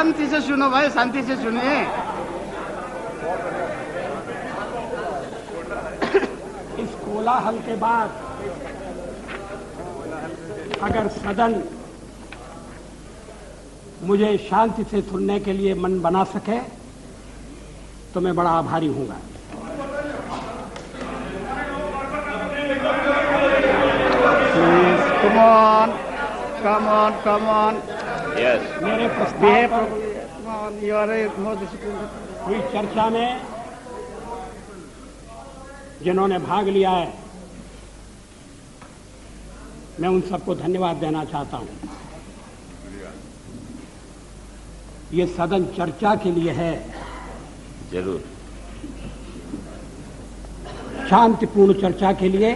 शांति से सुनो भाई, शांति से सुनिए। इस कोलाहल के बाद अगर सदन मुझे शांति से सुनने के लिए मन बना सके तो मैं बड़ा आभारी हूंगा। Come on, come on, come on. Yes. मेरे प्रस्ताव पर Come on, you are more disciplined. हुई चर्चा में जिन्होंने भाग लिया है, मैं उन सबको धन्यवाद देना चाहता हूं। ये सदन चर्चा के लिए है, जरूर शांतिपूर्ण चर्चा के लिए,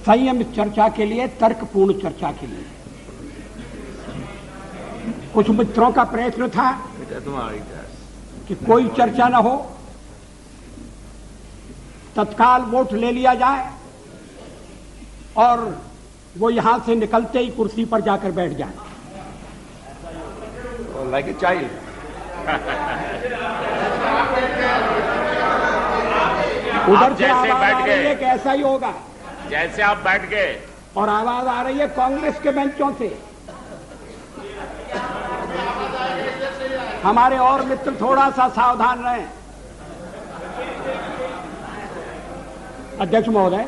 संयमित चर्चा के लिए, तर्कपूर्ण चर्चा के लिए। कुछ मित्रों का प्रयत्न था कि कोई चर्चा न हो, तत्काल वोट ले लिया जाए और वो यहां से निकलते ही कुर्सी पर जाकर बैठ जाए। Like a child. उधर से जैसे आवाज बैठ आ गए। रही है कि ऐसा ही होगा, जैसे आप बैठ गए और आवाज आ रही है कांग्रेस के बेंचों से। हमारे और मित्र थोड़ा सा सावधान रहें। अध्यक्ष महोदय,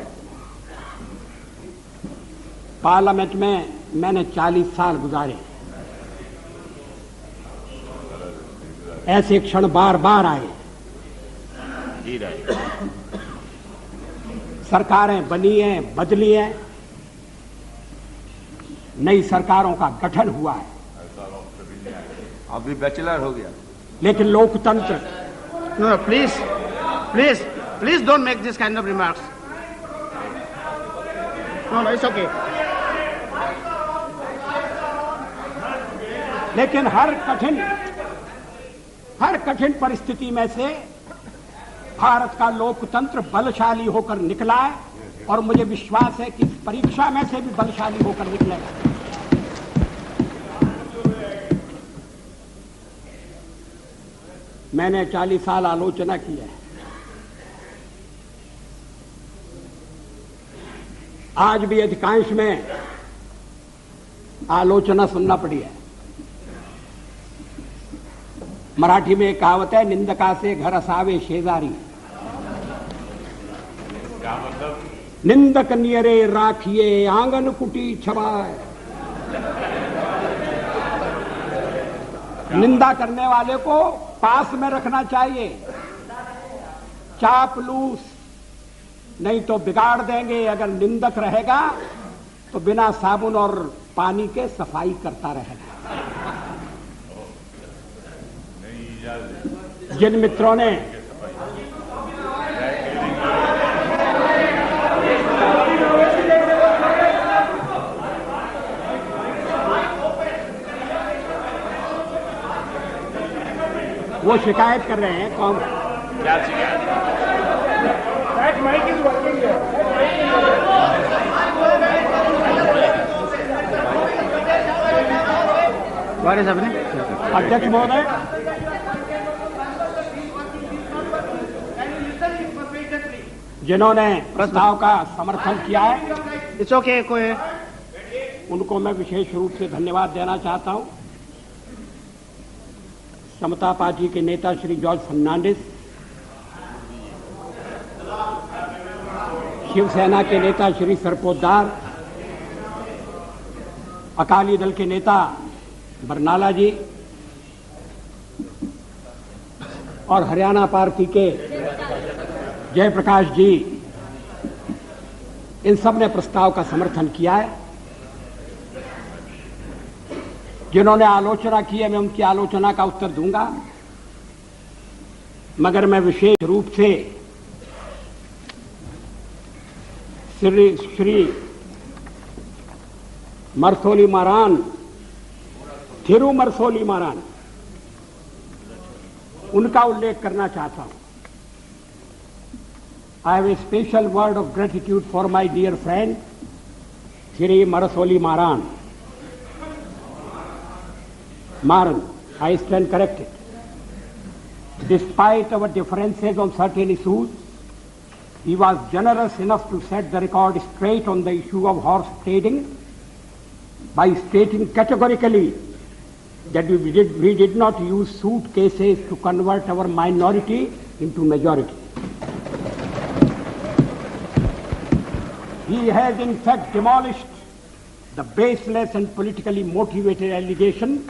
पार्लियामेंट में मैंने 40 साल गुजारे। ऐसे क्षण बार बार आए। जी रहे। सरकारें बनी हैं, बदली हैं, नई सरकारों का गठन हुआ है, अभी बैचलर हो गया। लेकिन लोकतंत्र No, no, please, please, please don't make this kind of remarks. No, no, it's okay. लेकिन हर कठिन परिस्थिति में से भारत का लोकतंत्र बलशाली होकर निकला है और मुझे विश्वास है कि इस परीक्षा में से भी बलशाली होकर निकलेगा। मैंने 40 साल आलोचना की है। आज भी अधिकांश में आलोचना सुनना पड़ी है। मराठी में एक कहावत है, निंदका से घर असावे शेजारी। क्या मतलब? निंदक नियरे राखिए आंगन कुटी छवाए। निंदा करने वाले को पास में रखना चाहिए, चापलूस नहीं तो बिगाड़ देंगे। अगर निंदक रहेगा तो बिना साबुन और पानी के सफाई करता रहेगा। जिन मित्रों ने वो शिकायत कर रहे हैं, कौन? क्या शिकायत? What is happening? अध्यक्ष महोदय, जिन्होंने प्रस्ताव का समर्थन किया है, It's okay, कोई उनको मैं विशेष रूप से धन्यवाद देना चाहता हूं। समता पार्टी के नेता श्री जॉर्ज फर्नांडिस, शिवसेना के नेता श्री सरपोतदार, अकाली दल के नेता बरनाला जी और हरियाणा पार्टी के जयप्रकाश जी, इन सब ने प्रस्ताव का समर्थन किया है। जिन्होंने आलोचना की है, मैं उनकी आलोचना का उत्तर दूंगा, मगर मैं विशेष रूप से श्री मरसोली मारान, थिरु मरसोली मारान, उनका उल्लेख करना चाहता हूं। I have a special word of gratitude for my dear friend, Thiri Marasoli Maran. Maran, I stand corrected. Despite our differences on certain issues, he was generous enough to set the record straight on the issue of horse trading by stating categorically that we did not use suitcases to convert our minority into majority. He has in fact demolished the baseless and politically motivated allegation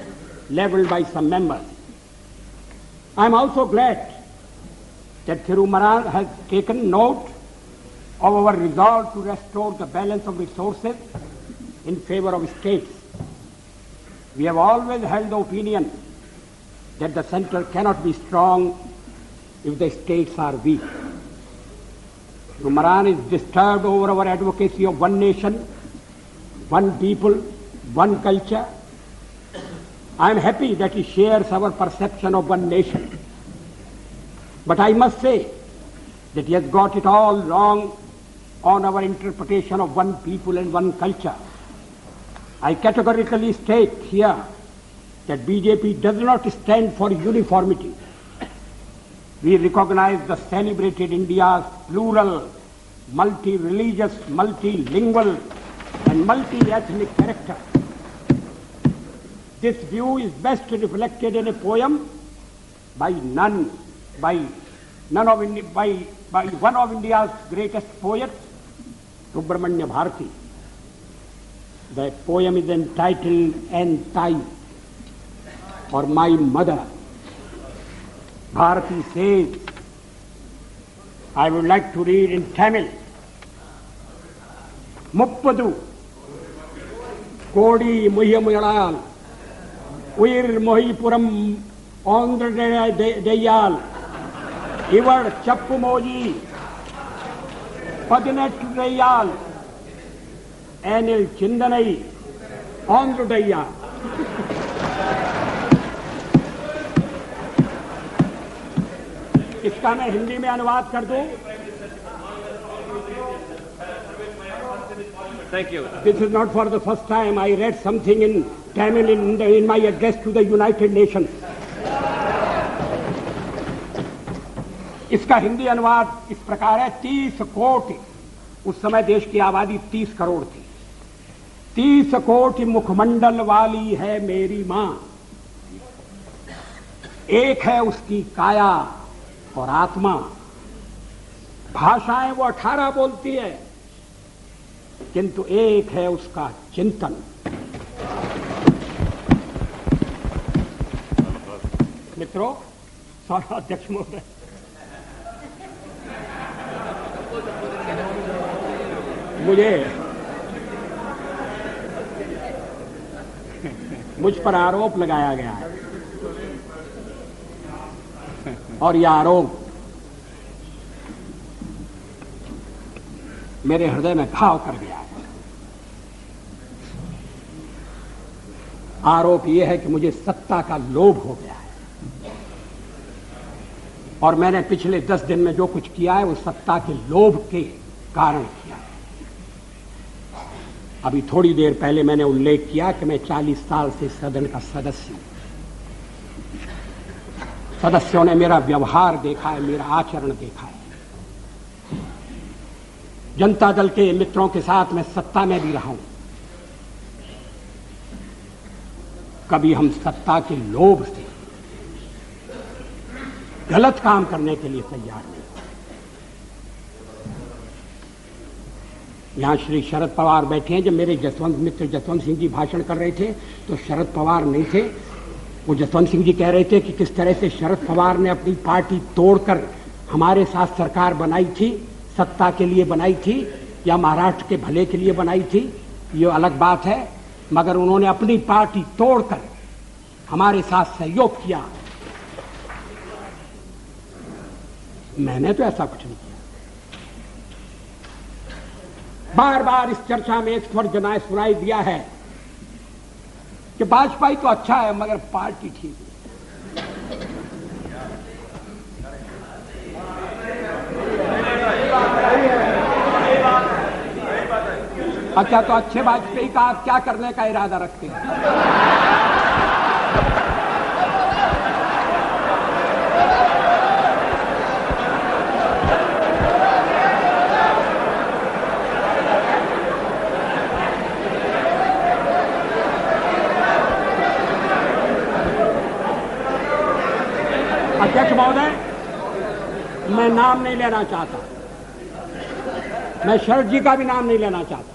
leveled by some members. I am also glad that Thiru Maran has taken note of our resolve to restore the balance of resources in favor of states. We have always held the opinion that the center cannot be strong if the states are weak. Thiru Maran is disturbed over our advocacy of one nation, one people, one culture. I am happy that he shares our perception of one nation. But I must say that he has got it all wrong on our interpretation of one people and one culture. I categorically state here that BJP does not stand for uniformity. We recognize the celebrated India's plural, multi-religious, multilingual, and multi-ethnic character. This view is best reflected in a poem by one of India's greatest poets, Subramanya Bharati. The poem is entitled Antai, or My Mother. Bharati says, I would like to read in Tamil. Muppadu Kodi Muhyamuyalan Uir Mohipuram Andra Dayal Ivar Chappumoji Padinet Dayal Anil Chindanai Andra Dayal. इसका मैं हिंदी में अनुवाद कर दूं. Thank you. This is not for the first time. I read something in Tamil in my address to the United Nations. इसका हिंदी अनुवाद इस प्रकार है. 30 कोटि, उस समय देश की आबादी 30 करोड़ थी. 30 कोटि मुखमंडल वाली है मेरी मां. एक है उसकी काया और आत्मा. भाषाएं वो 18 बोलती है, किंतु एक है उसका चिंतन. मित्रों, अध्यक्ष महोदय, मुझ पर आरोप लगाया गया है और यह आरोप मेरे हृदय में घाव कर गया है. आरोप यह है कि मुझे सत्ता का लोभ हो गया है और मैंने पिछले 10 दिन में जो कुछ किया है वो सत्ता के लोभ के कारण किया है. अभी थोड़ी देर पहले मैंने उल्लेख किया कि मैं 40 साल से सदन का सदस्य हूं. सदस्यों ने मेरा व्यवहार देखा है, मेरा आचरण देखा है. जनता दल के मित्रों के साथ मैं सत्ता में भी रहा हूं. कभी हम सत्ता के लोभ से गलत काम करने के लिए तैयार नहीं. यहां श्री शरद पवार बैठे हैं. जब मेरे मित्र जसवंत सिंह जी भाषण कर रहे थे तो शरद पवार नहीं थे. वो जसवंत सिंह जी कह रहे थे कि किस तरह से शरद पवार ने अपनी पार्टी तोड़कर हमारे साथ सरकार बनाई थी, सत्ता के लिए बनाई थी या महाराष्ट्र के भले के लिए बनाई थी, ये अलग बात है, मगर उन्होंने अपनी पार्टी तोड़कर हमारे साथ सहयोग किया. मैंने तो ऐसा कुछ नहीं किया. बार बार इस चर्चा में एक स्वर जनाए सुनाई दिया है कि वाजपेयी तो अच्छा है मगर पार्टी ठीक है. अच्छा, तो अच्छे वाजपेयी का आप क्या करने का इरादा रखते हैं? अध्यक्ष महोदय, मैं नाम नहीं लेना चाहता, मैं शरद जी का भी नाम नहीं लेना चाहता,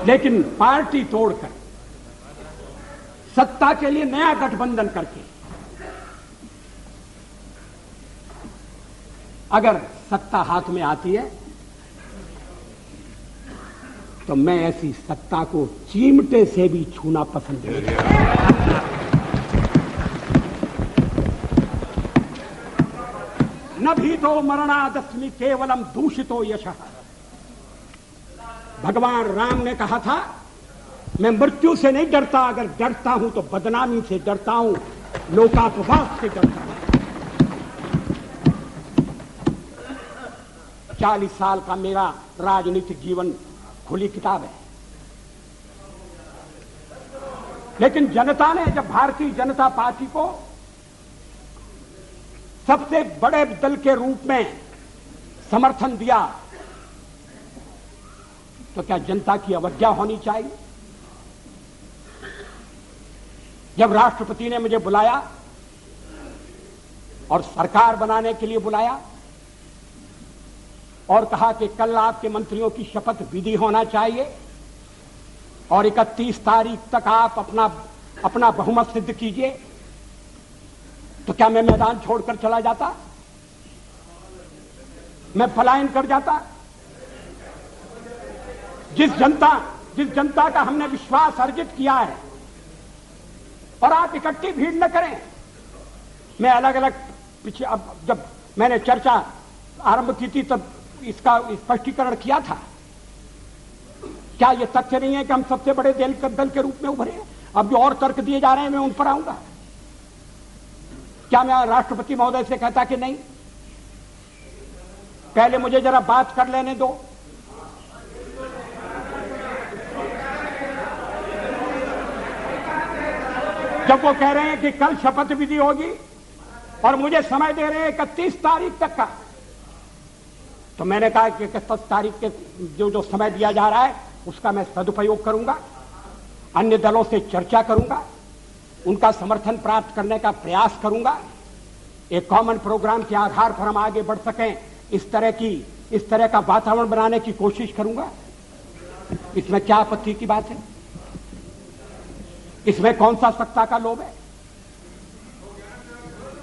लेकिन पार्टी तोड़कर सत्ता के लिए नया गठबंधन करके अगर सत्ता हाथ में आती है तो मैं ऐसी सत्ता को चिमटे से भी छूना पसंद नहीं करता। न भी तो मरणादस्मि केवलम दूषितो यशः। भगवान राम ने कहा था, मैं मृत्यु से नहीं डरता, अगर डरता हूं तो बदनामी से डरता हूं, लोकापवाद से डरता हूं। 40 साल का मेरा राजनीतिक जीवन खुली किताब है, लेकिन जनता ने जब भारतीय जनता पार्टी को सबसे बड़े दल के रूप में समर्थन दिया तो क्या जनता की अवज्ञा होनी चाहिए? जब राष्ट्रपति ने मुझे बुलाया और सरकार बनाने के लिए बुलाया और कहा कि कल आपके मंत्रियों की शपथ विधि होना चाहिए और 31 तारीख तक आप अपना बहुमत सिद्ध कीजिए, तो क्या मैं मैदान छोड़कर चला जाता? मैं पलायन कर जाता? जिस जनता का हमने विश्वास अर्जित किया है, और आप इकट्ठी भीड़ न करें। मैं अलग अलग पीछे, अब जब मैंने चर्चा आरंभ की थी तब इसका स्पष्टीकरण किया था। क्या यह तथ्य नहीं है कि हम सबसे बड़े दल के रूप में उभरे हैं? अब जो और तर्क दिए जा रहे हैं मैं उन पर आऊंगा। क्या मैं राष्ट्रपति महोदय से कहता कि नहीं, पहले मुझे जरा बात कर लेने दो, जब वो कह रहे हैं कि कल शपथ विधि होगी और मुझे समय दे रहे हैं 31 तारीख तक का, तो मैंने कहा कि 31 तारीख के जो समय दिया जा रहा है उसका मैं सदुपयोग करूंगा, अन्य दलों से चर्चा करूंगा, उनका समर्थन प्राप्त करने का प्रयास करूंगा, एक कॉमन प्रोग्राम के आधार पर हम आगे बढ़ सकें, इस तरह का वातावरण बनाने की कोशिश करूंगा। इसमें क्या आपत्ति की बात है? इसमें कौन सा सत्ता का लोभ है?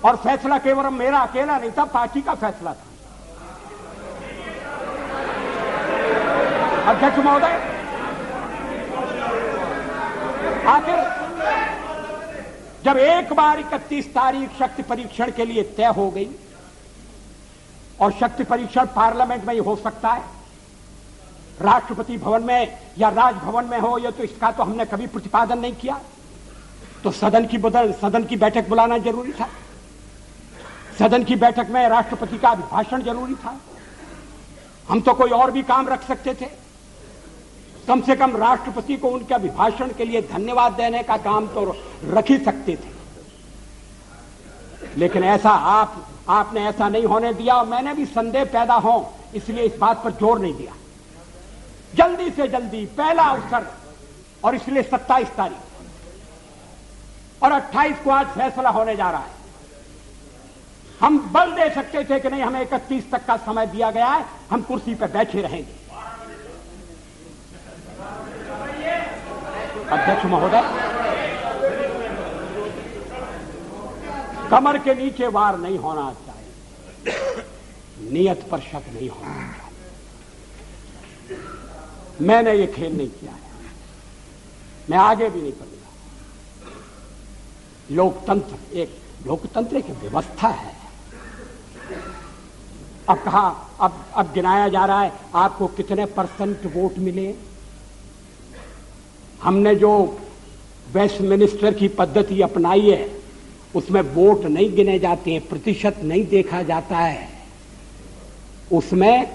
और फैसला केवल मेरा अकेला नहीं था, पार्टी का फैसला था। अध्यक्ष महोदय, आखिर जब एक बार 31 तारीख शक्ति परीक्षण के लिए तय हो गई, और शक्ति परीक्षण पार्लियामेंट में ही हो सकता है, राष्ट्रपति भवन में या राजभवन में हो, या तो इसका तो हमने कभी प्रतिपादन नहीं किया, तो सदन की बैठक बुलाना जरूरी था। सदन की बैठक में राष्ट्रपति का अभिभाषण जरूरी था। हम तो कोई और भी काम रख सकते थे, कम से कम राष्ट्रपति को उनके अभिभाषण के लिए धन्यवाद देने का काम तो रख ही सकते थे। लेकिन ऐसा आपने ऐसा नहीं होने दिया, और मैंने भी संदेह पैदा हो इसलिए इस बात पर जोर नहीं दिया। जल्दी से जल्दी पहला अवसर, और इसलिए 27 तारीख और 28 को आज फैसला होने जा रहा है। हम बल दे सकते थे कि नहीं, हमें 31 तक का समय दिया गया है, हम कुर्सी पर बैठे रहेंगे। अध्यक्ष महोदय, कमर के नीचे वार नहीं होना चाहिए, नियत पर शक नहीं होना चाहिए। मैंने ये खेल नहीं किया है, मैं आगे भी नहीं करूंगा। लोकतंत्र एक व्यवस्था है। अब कहा, अब गिनाया जा रहा है आपको कितने % वोट मिले। हमने जो वेस्टमिनिस्टर की पद्धति अपनाई है उसमें वोट नहीं गिने जाते हैं, प्रतिशत नहीं देखा जाता है, उसमें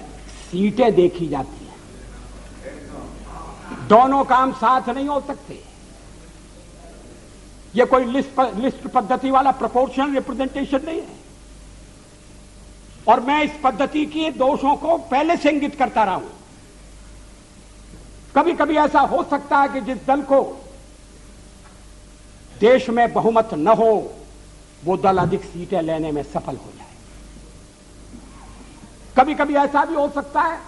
सीटें देखी जाती हैं। दोनों काम साथ नहीं हो सकते। ये कोई लिस्ट पद्धति वाला प्रोपोर्शनल रिप्रेजेंटेशन नहीं है। और मैं इस पद्धति के दोषों को पहले से इंगित करता रहा हूं। कभी कभी ऐसा हो सकता है कि जिस दल को देश में बहुमत न हो वो दल अधिक सीटें लेने में सफल हो जाए। कभी कभी ऐसा भी हो सकता है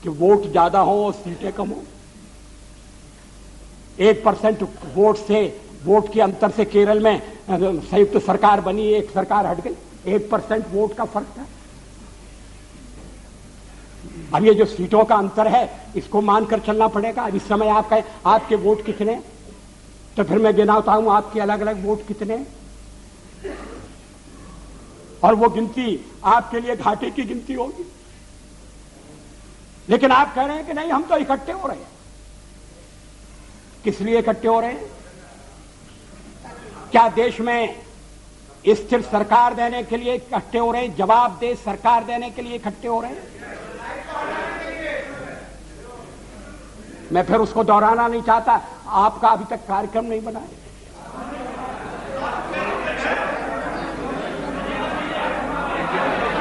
कि वोट ज्यादा हो और सीटें कम हो। 1% वोट के अंतर से केरल में संयुक्त सरकार बनी, एक सरकार हट गई। 1% वोट का फर्क था। अब ये जो सीटों का अंतर है इसको मानकर चलना पड़ेगा। अब इस समय आप कहें आपके वोट कितने, तो फिर मैं गिनाता हूं आपके अलग अलग वोट कितने, और वो गिनती आपके लिए घाटे की गिनती होगी। लेकिन आप कह रहे हैं कि नहीं हम तो इकट्ठे हो रहे हैं। किस लिए इकट्ठे हो रहे हैं? क्या देश में स्थिर सरकार देने के लिए इकट्ठे हो रहे हैं? जवाबदेह सरकार देने के लिए इकट्ठे हो रहे हैं? मैं फिर उसको दोहराना नहीं चाहता। आपका अभी तक कार्यक्रम नहीं बना है।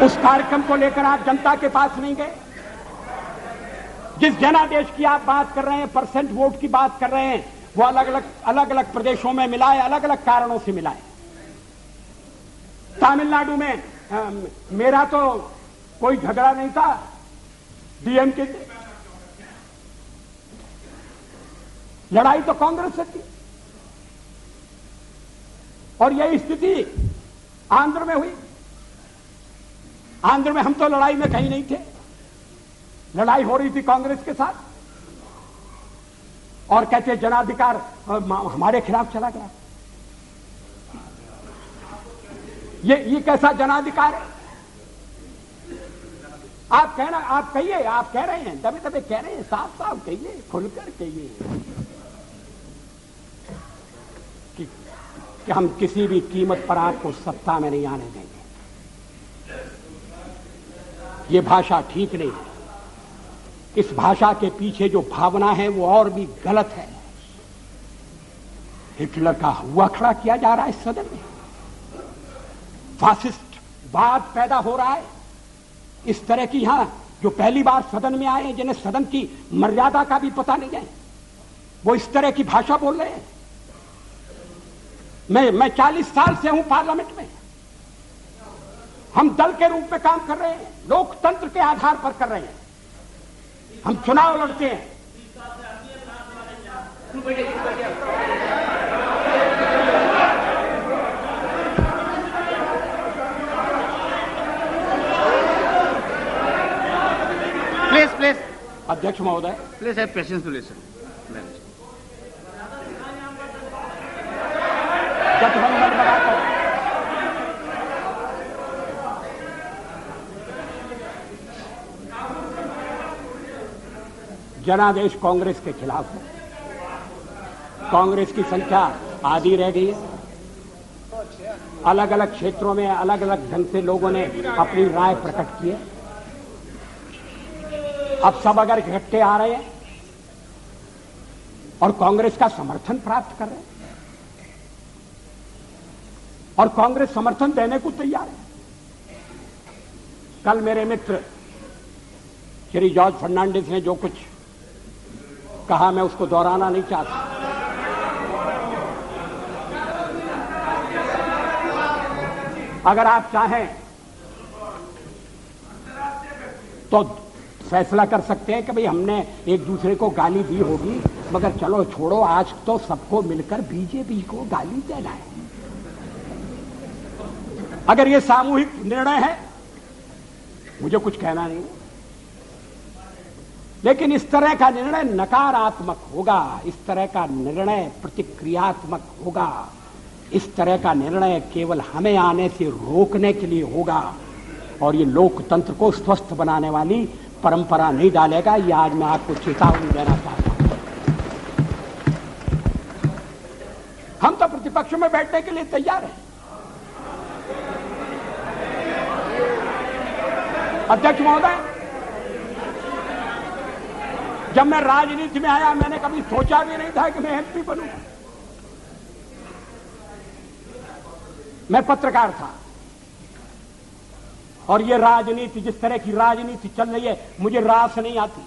उस कार्यक्रम को लेकर आप जनता के पास नहीं गए। जिस जनादेश की आप बात कर रहे हैं, परसेंट वोट की बात कर रहे हैं, वो अलग अलग प्रदेशों में मिला है, अलग अलग कारणों से मिला है। तमिलनाडु में मेरा तो कोई झगड़ा नहीं था डीएमके से, लड़ाई तो कांग्रेस से थी। और यही स्थिति आंध्र में हुई। आंध्र में हम तो लड़ाई में कहीं नहीं थे, लड़ाई हो रही थी कांग्रेस के साथ, और कहते जनाधिकार हमारे खिलाफ चला गया। ये कैसा जनाधिकार है? आप कहना, आप कहिए, आप कह रहे हैं, दबे दबे कह रहे हैं, साफ साफ कहिए, खुलकर कहिए कि हम किसी भी कीमत पर आपको सत्ता में नहीं आने देंगे। ये भाषा ठीक नहीं है। इस भाषा के पीछे जो भावना है वो और भी गलत है। हिटलर का हुआ खड़ा किया जा रहा है इस सदन में। फासिस्ट वाद पैदा हो रहा है। इस तरह की यहां जो पहली बार सदन में आए हैं, जिन्हें सदन की मर्यादा का भी पता नहीं है, वो इस तरह की भाषा बोल रहे हैं। मैं 40 साल से हूं पार्लियामेंट में। हम दल के रूप में काम कर रहे हैं, लोकतंत्र के आधार पर कर रहे हैं। हम चुनाव लड़ते हैं। प्लीज अध्यक्ष महोदय, please have patience to listen. गठबंधन बनाकर जनादेश कांग्रेस के खिलाफ है। कांग्रेस की संख्या आधी रह गई है। अलग अलग क्षेत्रों में अलग अलग ढंग से लोगों ने अपनी राय प्रकट की है। अब सब अगर इकट्ठे आ रहे हैं और कांग्रेस का समर्थन प्राप्त कर रहे हैं, और कांग्रेस समर्थन देने को तैयार है। कल मेरे मित्र श्री जॉर्ज फर्नांडिस ने जो कुछ कहा, मैं उसको दोहराना नहीं चाहता। अगर आप चाहें तो फैसला कर सकते हैं कि भाई हमने एक दूसरे को गाली दी होगी, मगर चलो छोड़ो, आज तो सबको मिलकर बीजेपी को गाली देना है। अगर ये सामूहिक निर्णय है, मुझे कुछ कहना नहीं, लेकिन इस तरह का निर्णय नकारात्मक होगा, इस तरह का निर्णय प्रतिक्रियात्मक होगा, इस तरह का निर्णय केवल हमें आने से रोकने के लिए होगा, और ये लोकतंत्र को स्वस्थ बनाने वाली परंपरा नहीं डालेगा। ये आज मैं आपको चेतावनी देना चाहता हूं। हम तो प्रतिपक्ष में बैठने के लिए तैयार हैं। अध्यक्ष महोदय, जब मैं राजनीति में आया, मैंने कभी सोचा भी नहीं था कि मैं एमपी बनूंगा। मैं पत्रकार था, और ये राजनीति, जिस तरह की राजनीति चल रही है, मुझे रास नहीं आती।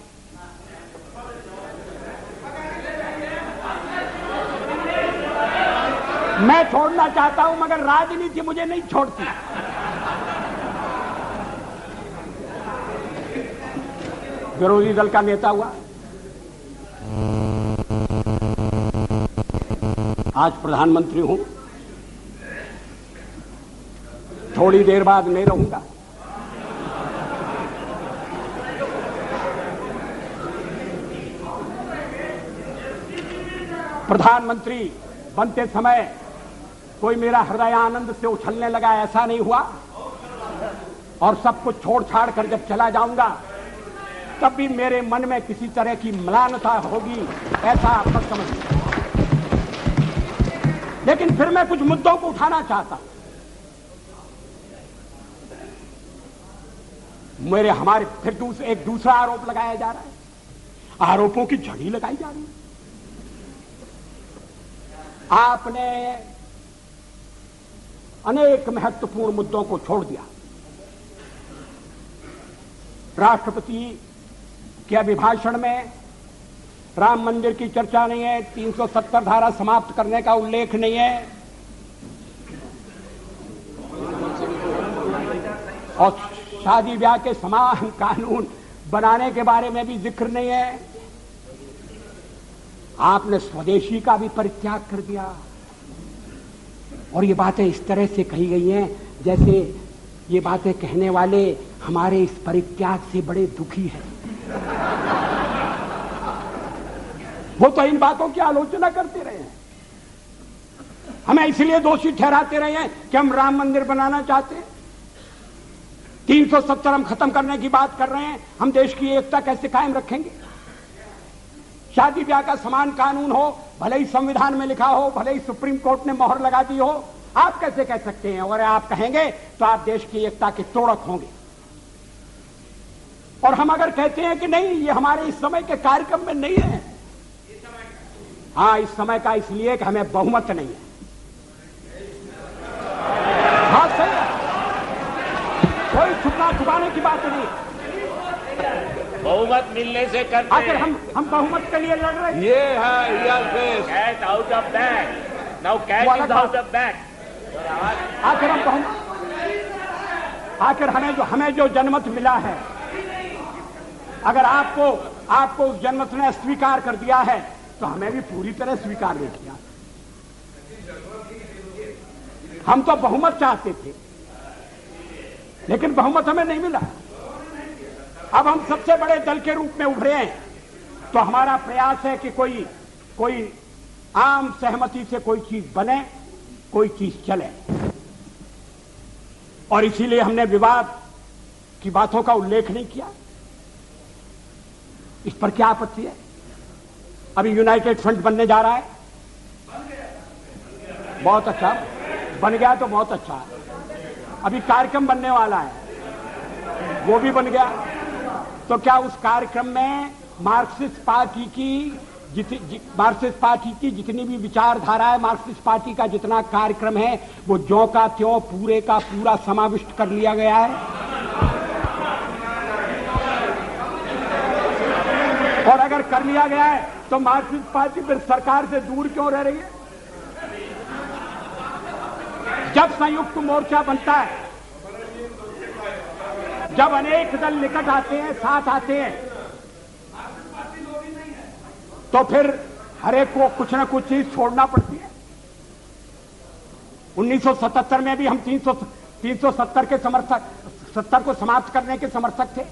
मैं छोड़ना चाहता हूं मगर राजनीति मुझे नहीं छोड़ती। विरोधी दल का नेता हुआ, आज प्रधानमंत्री हूं, थोड़ी देर बाद नहीं रहूंगा। प्रधानमंत्री बनते समय कोई मेरा हृदय आनंद से उछलने लगा, ऐसा नहीं हुआ। और सब कुछ छोड़ छाड़ कर जब चला जाऊंगा तब भी मेरे मन में किसी तरह की म्लानता होगी, ऐसा आप मत समझिए। लेकिन फिर मैं कुछ मुद्दों को उठाना चाहता हूं। हमारे फिर एक दूसरा आरोप लगाया जा रहा है, आरोपों की झड़ी लगाई जा रही है। आपने अनेक महत्वपूर्ण मुद्दों को छोड़ दिया। राष्ट्रपति के अभिभाषण में राम मंदिर की चर्चा नहीं है, 370 धारा समाप्त करने का उल्लेख नहीं है, और शादी ब्याह के समान कानून बनाने के बारे में भी जिक्र नहीं है। आपने स्वदेशी का भी परित्याग कर दिया। और ये बातें इस तरह से कही गई हैं जैसे ये बातें कहने वाले हमारे इस परित्याग से बड़े दुखी हैं। वो तो इन बातों की आलोचना करते रहे हैं, हमें इसलिए दोषी ठहराते रहे हैं कि हम राम मंदिर बनाना चाहते हैं, 370 हम खत्म करने की बात कर रहे हैं, हम देश की एकता कैसे कायम रखेंगे। शादी ब्याह का समान कानून हो, भले ही संविधान में लिखा हो, भले ही सुप्रीम कोर्ट ने मोहर लगा दी हो, आप कैसे कह सकते हैं। और आप कहेंगे तो आप देश की एकता के तोड़क होंगे। और हम अगर कहते हैं कि नहीं, ये हमारे इस समय के कार्यक्रम में नहीं है, हाँ इस समय का इसलिए कि हमें बहुमत नहीं है। हाँ सही है, कोई छुपाने की बात नहीं। बहुमत मिलने से करते आखिर हम बहुमत के लिए लड़ रहे हैं। ये है cat out of bag, now cat is out of bag. आखिर हम बहुमत, आखिर हमें जो जनमत मिला है, अगर आपको उस जनमत ने स्वीकार कर दिया है तो हमें भी पूरी तरह स्वीकार नहीं किया। हम तो बहुमत चाहते थे लेकिन बहुमत हमें नहीं मिला। अब हम सबसे बड़े दल के रूप में उभरे हैं तो हमारा प्रयास है कि कोई आम सहमति से कोई चीज बने, कोई चीज चले। और इसीलिए हमने विवाद की बातों का उल्लेख नहीं किया। इस पर क्या आपत्ति है? अभी यूनाइटेड फ्रंट बनने जा रहा है, बहुत अच्छा, बन गया तो बहुत अच्छा है। अभी कार्यक्रम बनने वाला है, वो भी बन गया। तो क्या उस कार्यक्रम में मार्क्सिस्ट पार्टी की जितनी भी विचारधारा है, मार्क्सिस्ट पार्टी का जितना कार्यक्रम है, वो ज्यों का त्यों पूरे का पूरा समाविष्ट कर लिया गया है। और अगर कर लिया गया है तो मार्क्सिस्ट पार्टी फिर सरकार से दूर क्यों रह रही है? जब संयुक्त मोर्चा बनता है, जब अनेक दल निकट आते हैं, साथ आते हैं, तो फिर हर एक को कुछ न कुछ चीज छोड़ना पड़ती है। 1977 में भी हम 370 के समर्थक, 70 को समाप्त करने के समर्थक थे।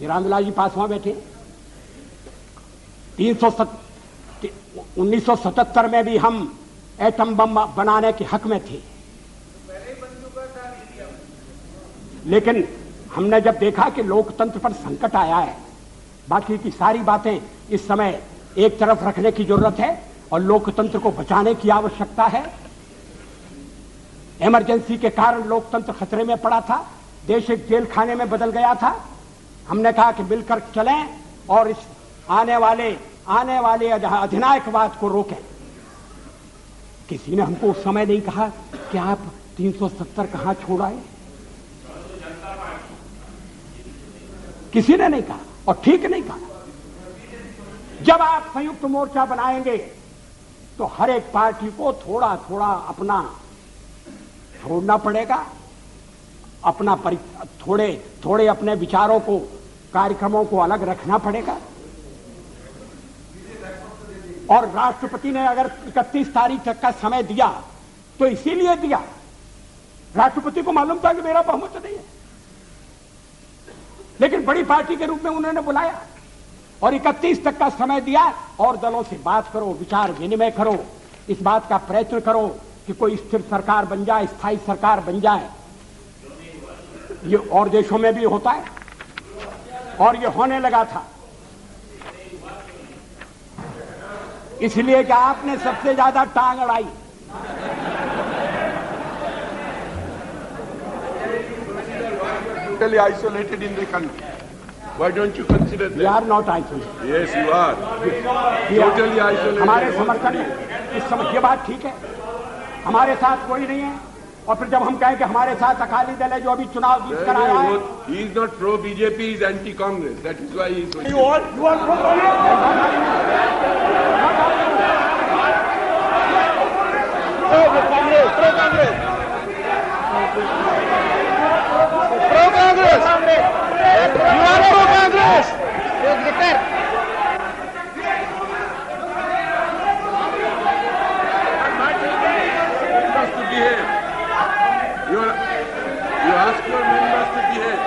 रामविलास जी पासवान बैठे। 1977 में भी हम एटम बम बनाने के हक में थे। लेकिन हमने जब देखा कि लोकतंत्र पर संकट आया है, बाकी की सारी बातें इस समय एक तरफ रखने की जरूरत है और लोकतंत्र को बचाने की आवश्यकता है। इमरजेंसी के कारण लोकतंत्र खतरे में पड़ा था, देश एक जेल खाने में बदल गया था। हमने कहा कि मिलकर चलें और इस आने वाले अधिनायकवाद को रोकें। किसी ने हमको उस समय नहीं कहा कि आप 370 कहां छोड़ आए, किसी ने नहीं कहा और ठीक नहीं कहा। जब आप संयुक्त मोर्चा बनाएंगे तो हर एक पार्टी को थोड़ा थोड़ा अपना छोड़ना पड़ेगा, अपना थोड़े अपने विचारों को, कार्यक्रमों को अलग रखना पड़ेगा। और राष्ट्रपति ने अगर 31 तारीख तक का समय दिया तो इसीलिए दिया, राष्ट्रपति को मालूम था कि मेरा बहुमत नहीं है, लेकिन बड़ी पार्टी के रूप में उन्होंने बुलाया और 31 तक का समय दिया। और दलों से बात करो, विचार विनिमय करो, इस बात का प्रयत्न करो कि कोई स्थिर सरकार बन जाए, स्थायी सरकार बन जाए। ये और देशों में भी होता है और ये होने लगा था, इसलिए कि आपने सबसे ज्यादा टांग अड़ाई। Totally isolated in the country. Why don't you consider that? We are not isolated. Yes, you are. Totally isolated. हमारे समर्थन में इस समय ये बात ठीक है, हमारे साथ कोई नहीं है। और फिर जब हम कहें कि हमारे साथ अकाली दल है जो अभी चुनाव जीत कर आया है, He is not pro BJP, he is anti Congress. That is why he is. you are pro Congress. Pro Congress. You are pro Congress. Members to behave. You ask your members to behave.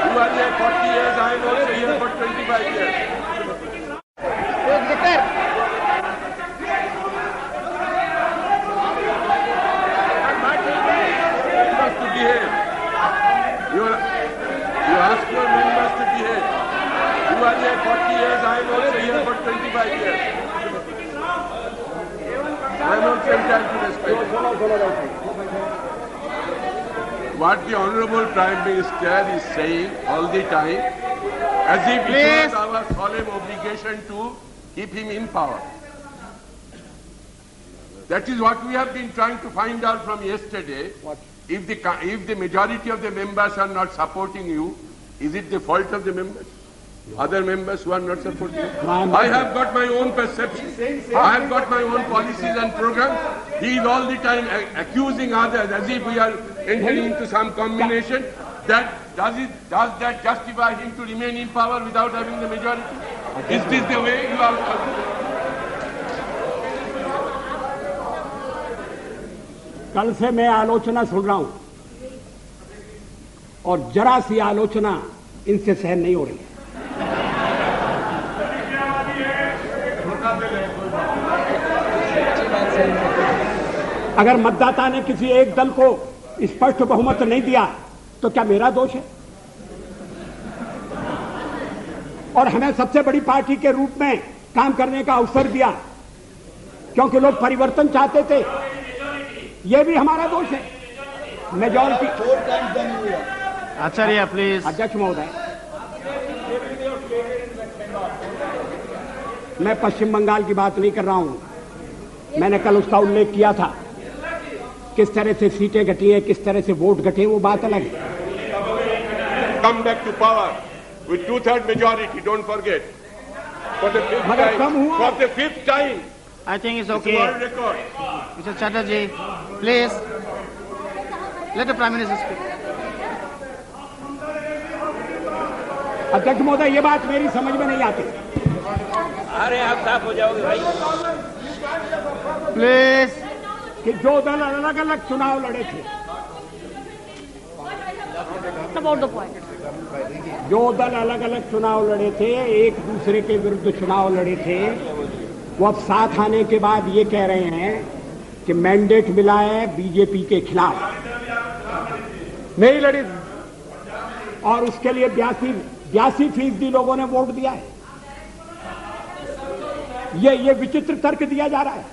You are here 40 years, I am also here for 25 years. Members to behave. You ask your members to behave. You are here 40 years, I am also here for 25 years. I am also entitled to respect. What the Honorable Prime Minister is saying all the time, as if it was our solemn obligation to keep him in power. That is what we have been trying to find out from yesterday. If the majority of the members are not supporting you, is it the fault of the members? Other members who are not supporting you? I have got my own perception. I have got my own policies and programs. He is all the time accusing others as if we are entering into some combination. Does that justify him to remain in power without having the majority? Is this the way you are? कल से मैं आलोचना सुन रहा हूं और जरा सी आलोचना इनसे सहन नहीं हो रही है। अगर मतदाता ने किसी एक दल को स्पष्ट बहुमत नहीं दिया तो क्या मेरा दोष है? और हमें सबसे बड़ी पार्टी के रूप में काम करने का अवसर दिया क्योंकि लोग परिवर्तन चाहते थे, यह भी हमारा दोष है। Majority Acharya please. अध्यक्ष महोदय, मैं पश्चिम बंगाल की बात नहीं कर रहा हूं। मैंने कल उसका उल्लेख किया था, किस तरह से सीटें घटी हैं, किस तरह से वोट घटे, वो बात अलग है। Come back to power with 2/3 majority. Don't forget. For the fifth मगर time. कम हुआ। For the fifth time. I think it's It's okay. world record. Mr. Chatterjee, please let the Prime Minister speak. अध्यक्ष महोदय, ये बात मेरी समझ में नहीं आती। अरे आप साफ हो जाओगे भाई। Please. कि जो दल अलग अलग चुनाव लड़े थे, About the point. जो दल अलग अलग चुनाव लड़े थे, एक दूसरे के विरुद्ध चुनाव लड़े थे, वो अब साथ आने के बाद ये कह रहे हैं कि मैंडेट मिला है बीजेपी के खिलाफ। नहीं लड़ी और उसके लिए 82% लोगों ने वोट दिया है। ये विचित्र तर्क दिया जा रहा है।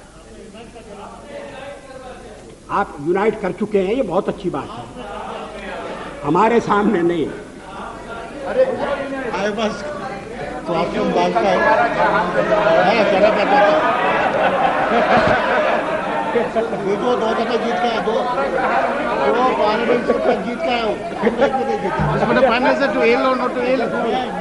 आप यूनाइट कर चुके हैं, ये बहुत अच्छी बात है, हमारे सामने नहीं। आए बस प्रॉब्लम बात का है, चला करता था। देखो 2 जगह जीत का, दो पार्लियामेंट जीत का है। So, but the Prime Minister to ill or not to ill?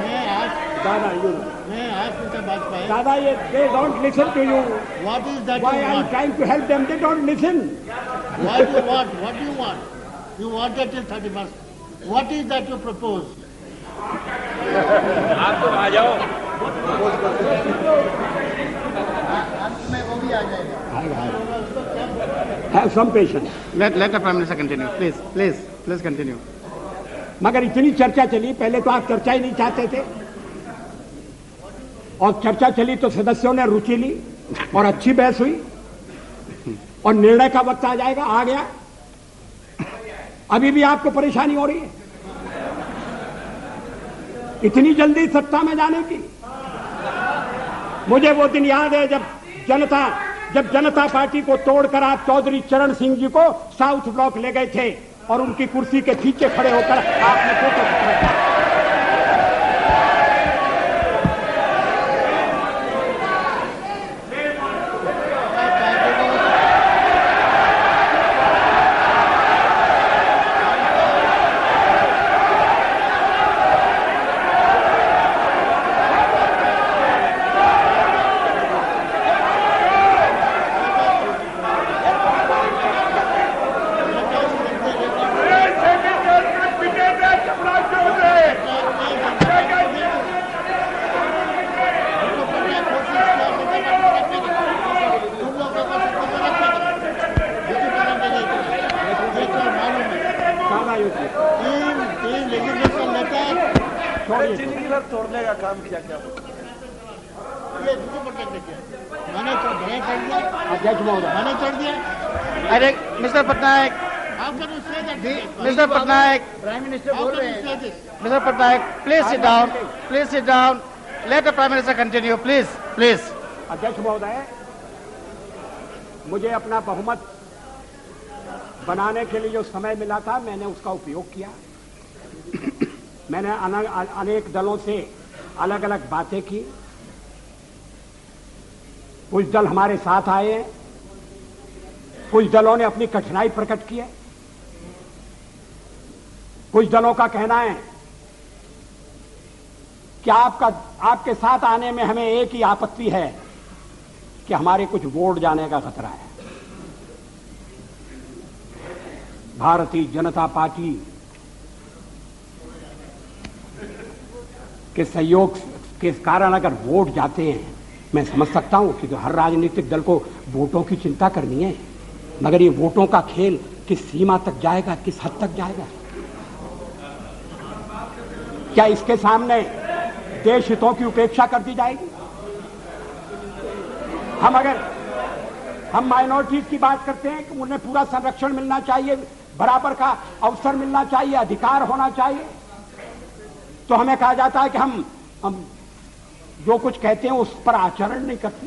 मैं आज Dada, you. May I ask Mr. Bajpayee, Dada, they don't listen to you. what is that Why you I'm want? trying to help them, they don't listen. Why do you want? What do you want? You wanted till 31st. What is that you propose? आप तो आ जाओ. अंत में वो भी आ जाएगा. Have some patience. Let the Prime Minister continue. Please continue. मगर इतनी चर्चा चली, पहले तो आप चर्चा ही नहीं चाहते थे, और चर्चा चली तो सदस्यों ने रुचि ली और अच्छी बहस हुई, और निर्णय का वक्त आ जाएगा, आ गया. अभी भी आपको परेशानी हो रही है इतनी जल्दी सत्ता में जाने की. मुझे वो दिन याद है जब जनता पार्टी को तोड़कर आप चौधरी चरण सिंह जी को साउथ ब्लॉक ले गए थे और उनकी कुर्सी के पीछे खड़े होकर आपने फोटो खिंचवाया. तोड़ने का काम किया क्या? ये मैंने तो भले कर दिया. अध्यक्ष महोदय, मैंने कर दिया. अरे mister Patnaik, How can you say that? Mister Patnaik, Prime Minister बोल रहे हैं. Mister Patnaik, please sit down. Let the Prime Minister continue, please. अध्यक्ष महोदय, मुझे अपना बहुमत बनाने के लिए जो समय मिला था मैंने उसका उपयोग किया. मैंने अनेक दलों से अलग अलग बातें की. कुछ दल हमारे साथ आए हैं, कुछ दलों ने अपनी कठिनाई प्रकट की है. कुछ दलों का कहना है कि आपके साथ आने में हमें एक ही आपत्ति है कि हमारे कुछ वोट जाने का खतरा है. भारतीय जनता पार्टी के सहयोग के कारण अगर वोट जाते हैं, मैं समझ सकता हूं कि हर राजनीतिक दल को वोटों की चिंता करनी है, मगर ये वोटों का खेल किस सीमा तक जाएगा, किस हद तक जाएगा? क्या इसके सामने देश हितों की उपेक्षा कर दी जाएगी? हम माइनॉरिटीज की बात करते हैं कि उन्हें पूरा संरक्षण मिलना चाहिए, बराबर का अवसर मिलना चाहिए, अधिकार होना चाहिए, तो हमें कहा जाता है कि हम जो कुछ कहते हैं उस पर आचरण नहीं करते.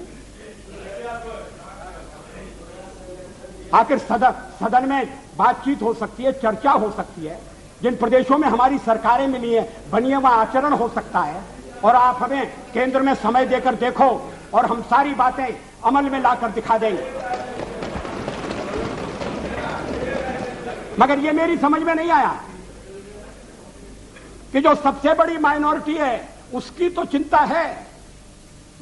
आखिर सदन में बातचीत हो सकती है, चर्चा हो सकती है. जिन प्रदेशों में हमारी सरकारें मिली है, बनी है, वहां आचरण हो सकता है. और आप हमें केंद्र में समय देकर देखो और हम सारी बातें अमल में लाकर दिखा देंगे. मगर ये मेरी समझ में नहीं आया कि जो सबसे बड़ी माइनॉरिटी है उसकी तो चिंता है,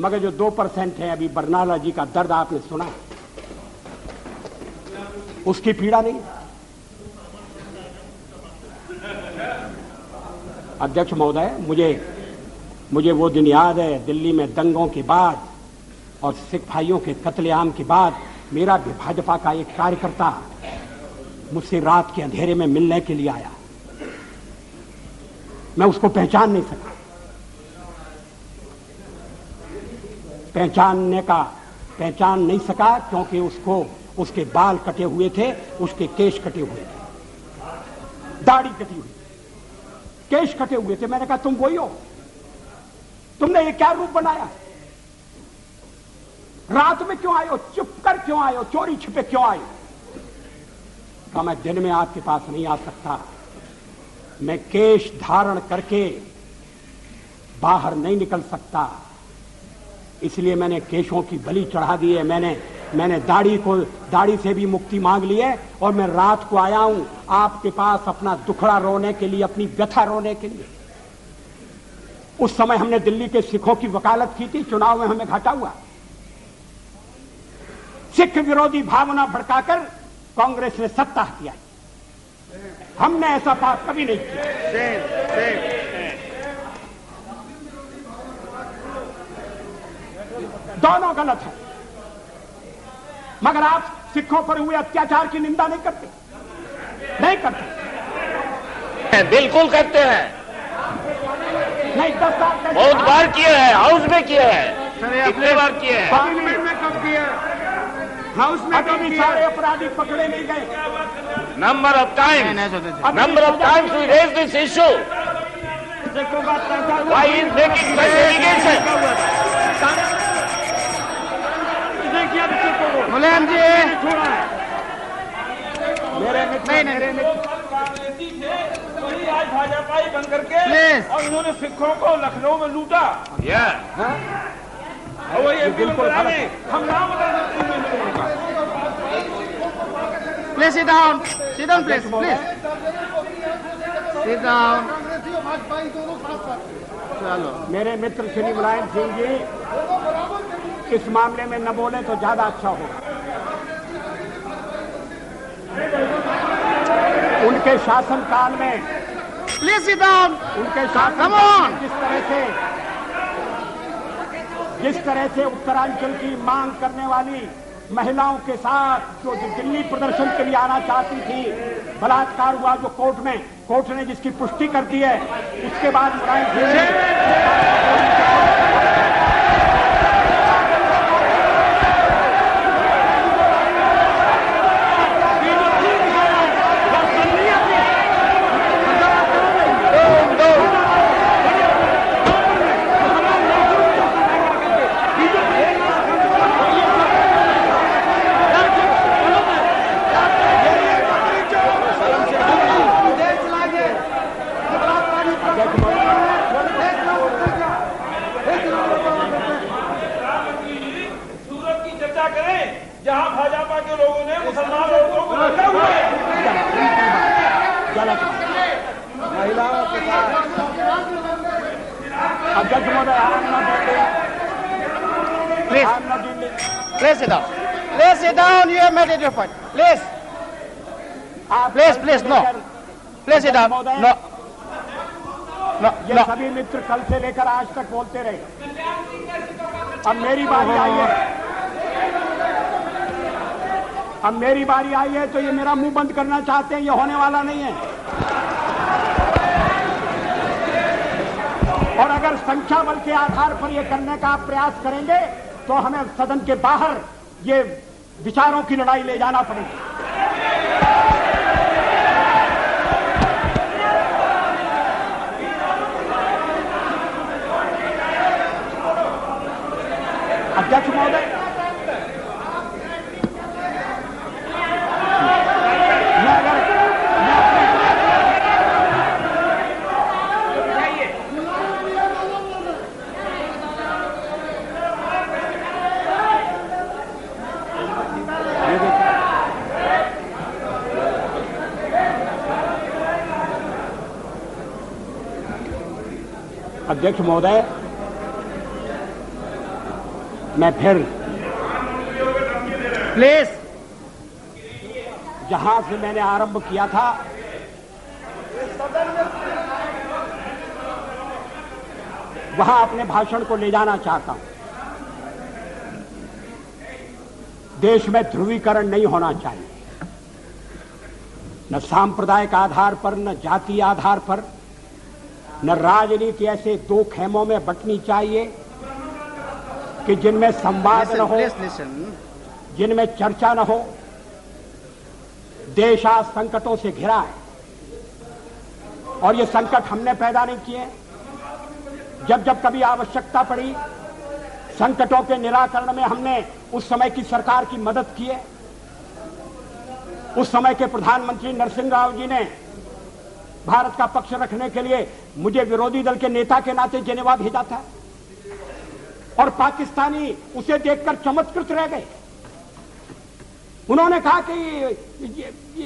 मगर जो 2% है, अभी बरनाला जी का दर्द आपने सुना, उसकी पीड़ा नहीं. अध्यक्ष महोदय, मुझे वो दिन याद है, दिल्ली में दंगों के बाद और सिख भाइयों के कत्लेआम के बाद मेरा भी भाजपा का एक कार्यकर्ता मुझसे रात के अंधेरे में मिलने के लिए आया. मैं उसको पहचान नहीं सका. पहचान नहीं सका क्योंकि उसके बाल कटे हुए थे, उसके केश कटे हुए थे, दाढ़ी कटी हुई, केश कटे हुए थे. मैंने कहा तुम वही हो? तुमने ये क्या रूप बनाया? रात में क्यों आए हो? चुप कर क्यों आए हो? चोरी छिपे क्यों आए? कहा मैं दिन में आपके पास नहीं आ सकता, मैं केश धारण करके बाहर नहीं निकल सकता, इसलिए मैंने केशों की बलि चढ़ा दी है. मैंने दाढ़ी से भी मुक्ति मांग ली है और मैं रात को आया हूं आपके पास अपना दुखड़ा रोने के लिए, अपनी व्यथा रोने के लिए. उस समय हमने दिल्ली के सिखों की वकालत की थी, चुनाव में हमें घाटा हुआ। सिख विरोधी भावना भड़काकर कांग्रेस ने सत्ता किया। हमने ऐसा पाप कभी नहीं किया। दोनों गलत है, मगर आप सिखों पर हुए अत्याचार की निंदा नहीं करते, नहीं करते। बिल्कुल करते हैं, नहीं 10 साल बहुत बार किए हैं, हाउस में किए हैं, कितने बार किए हैं। पार्लियामेंट में कब किया, हाउस में कभी सारे अपराधी पकड़े नहीं गए। Number of times we raise this issue, why is making such allegation. Mulayam ji, वही आज भाजपा ही बन करके Please. और इन्होंने सिखों को लखनऊ में लूटा। और वही एमपी में बना रहे, हम नाम बता सकते। Please sit down, please, sit down. चलो, मेरे मित्र श्री मुलायम सिंह जी इस मामले में न बोले तो ज्यादा अच्छा होगा। उनके शासनकाल में, प्लीज सिट डाउन। उनके शासन में जिस तरह से उत्तरांचल की मांग करने वाली महिलाओं के साथ जो दिल्ली प्रदर्शन के लिए आना चाहती थी, बलात्कार हुआ जो कोर्ट ने जिसकी पुष्टि कर दी है, उसके बाद मुलायम सिंह जहां भाजपा के लोगों ने मुसलमान लोगों को रखा हुआ है। महिलाओं के साथ अध्यक्ष महोदय please sit down, you have made it your point. Please, no, please sit down, no, ये सभी मित्र कल से लेकर आज तक बोलते रहे। अब मेरी बारी आई है, तो ये मेरा मुंह बंद करना चाहते हैं, ये होने वाला नहीं है। और अगर संख्या बल के आधार पर ये करने का आप प्रयास करेंगे तो हमें सदन के बाहर ये विचारों की लड़ाई ले जाना पड़ेगी। अध्यक्ष महोदय, अध्यक्ष महोदय, मैं फिर प्लीज, जहां से मैंने आरंभ किया था वहां अपने भाषण को ले जाना चाहता हूं। देश में ध्रुवीकरण नहीं होना चाहिए, न सांप्रदायिक आधार पर, न जातीय आधार पर, न राजनीति ऐसे दो खेमों में बंटनी चाहिए कि जिनमें संवाद न हो, जिनमें चर्चा न हो। देश आज संकटों से घिरा है और ये संकट हमने पैदा नहीं किए। जब कभी आवश्यकता पड़ी, संकटों के निराकरण में हमने उस समय की सरकार की मदद की है। उस समय के प्रधानमंत्री नरसिंह राव जी ने भारत का पक्ष रखने के लिए मुझे विरोधी दल के नेता के नाते जेनेवा भेजा था और पाकिस्तानी उसे देखकर चमत्कृत रह गए। उन्होंने कहा कि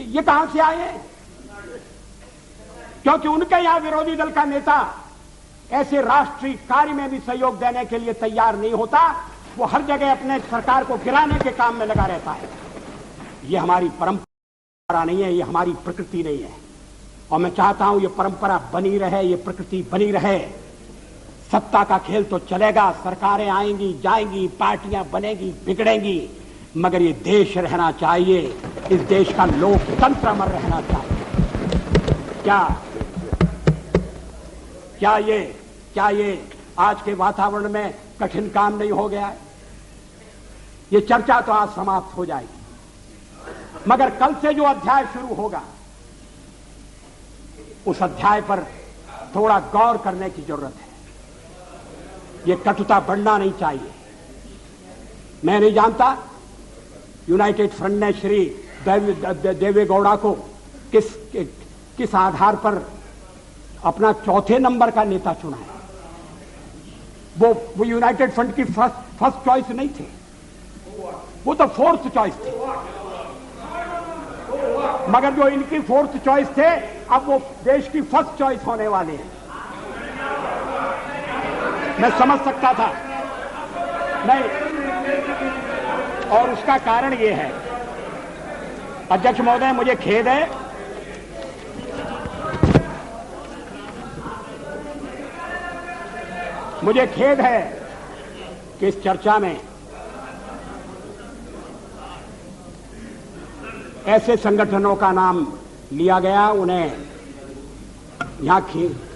ये कहां से आए हैं, क्योंकि उनके यहां विरोधी दल का नेता ऐसे राष्ट्रीय कार्य में भी सहयोग देने के लिए तैयार नहीं होता, वो हर जगह अपने सरकार को गिराने के काम में लगा रहता है। ये हमारी परंपरा नहीं है, ये हमारी प्रकृति नहीं है, और मैं चाहता हूं ये परंपरा बनी रहे, ये प्रकृति बनी रहे। सत्ता का खेल तो चलेगा, सरकारें आएंगी जाएंगी, पार्टियां बनेगी बिगड़ेंगी, मगर ये देश रहना चाहिए, इस देश का लोकतंत्र अमर रहना चाहिए। क्या ये आज के वातावरण में कठिन काम नहीं हो गया है? ये चर्चा तो आज समाप्त हो जाएगी, मगर कल से जो अध्याय शुरू होगा उस अध्याय पर थोड़ा गौर करने की जरूरत है। ये कटुता बढ़ना नहीं चाहिए। मैं नहीं जानता यूनाइटेड फ्रंट ने श्री देवेगौड़ा को किस आधार पर अपना चौथे नंबर का नेता चुना है। वो यूनाइटेड फ्रंट की फर्स्ट चॉइस नहीं थे, वो तो फोर्थ चॉइस थे, मगर जो इनकी फोर्थ चॉइस थे अब वो देश की फर्स्ट चॉइस होने वाले हैं। मैं समझ सकता था नहीं, और उसका कारण ये है, अध्यक्ष महोदय मुझे खेद है, मुझे खेद है कि इस चर्चा में ऐसे संगठनों का नाम लिया गया, उन्हें यहां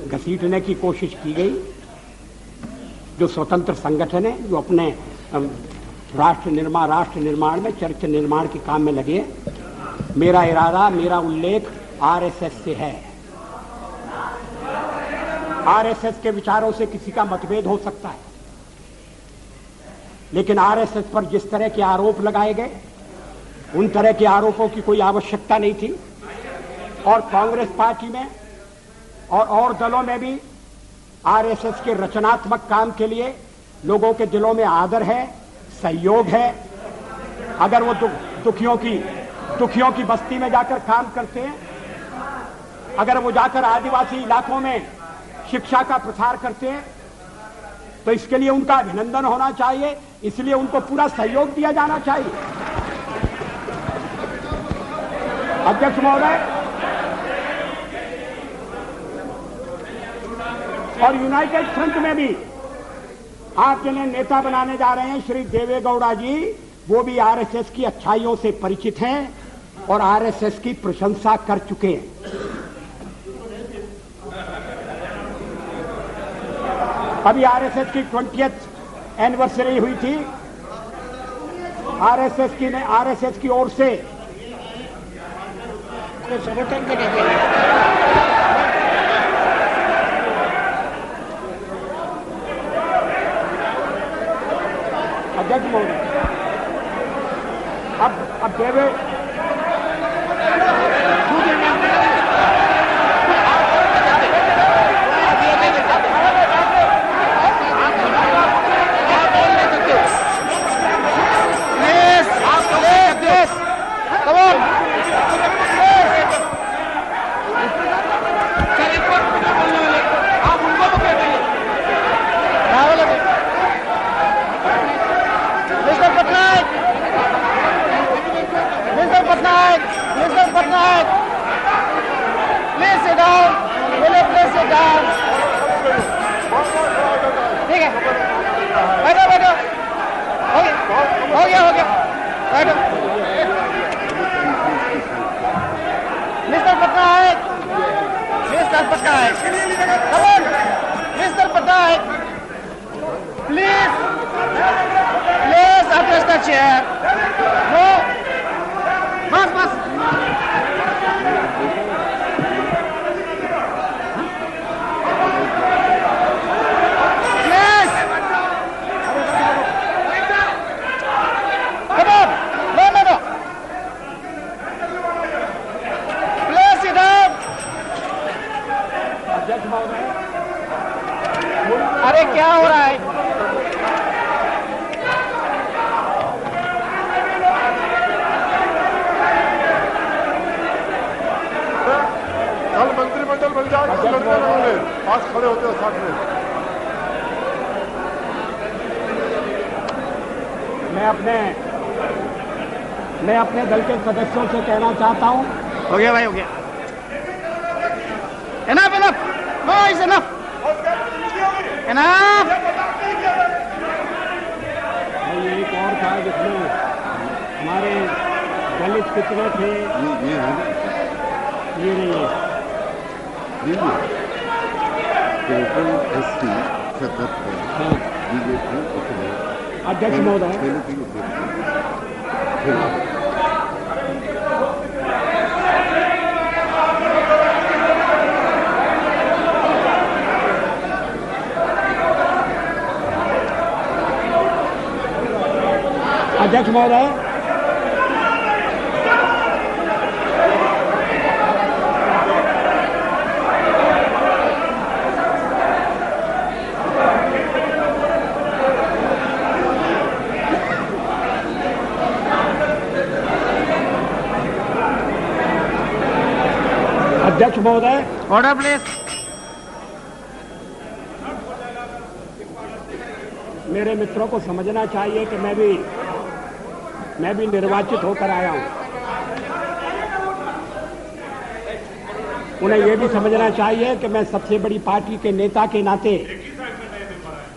घसीटने की कोशिश की गई, जो स्वतंत्र संगठन है, जो अपने राष्ट्र निर्माण में, चरित्र निर्माण के काम में लगे। मेरा इरादा, मेरा उल्लेख आरएसएस से है। आरएसएस के विचारों से किसी का मतभेद हो सकता है, लेकिन आरएसएस पर जिस तरह के आरोप लगाए गए, उन तरह के आरोपों की कोई आवश्यकता नहीं थी। और कांग्रेस पार्टी में और दलों में भी आरएसएस के रचनात्मक काम के लिए लोगों के दिलों में आदर है, सहयोग है। अगर वो दुखियों की बस्ती में जाकर काम करते हैं, अगर वो जाकर आदिवासी इलाकों में शिक्षा का प्रसार करते हैं, तो इसके लिए उनका अभिनंदन होना चाहिए, इसलिए उनको पूरा सहयोग दिया जाना चाहिए। अध्यक्ष महोदय, और यूनाइटेड फ्रंट में भी आप जिन्हें नेता बनाने जा रहे हैं श्री देवेगौड़ा जी, वो भी आरएसएस की अच्छाइयों से परिचित हैं और आरएसएस की प्रशंसा कर चुके हैं। अभी आरएसएस की 20th एनिवर्सरी हुई थी। आरएसएस की ओर से संगठन के अध्यक्ष महोदय, अब देवे अरे क्या हो रहा है? कल मंत्रिमंडल बन जाएगा, आज खड़े होते हैं साथ में। मैं अपने दल के सदस्यों से कहना चाहता हूं। हो गया भाई, हो गया। Enough, enough. No, it's enough. Enough. भाई एक और था जिसमें हमारे दलित कितने थे, ये है ना, ये नहीं है। टोटल SC 77, बीजेपी कितने? अध्यक्ष महोदय, अध्यक्ष महोदय, अध्यक्ष महोदय, Order, please. मेरे मित्रों को समझना चाहिए कि मैं भी निर्वाचित होकर आया हूं। उन्हें यह भी समझना चाहिए कि मैं सबसे बड़ी पार्टी के नेता के नाते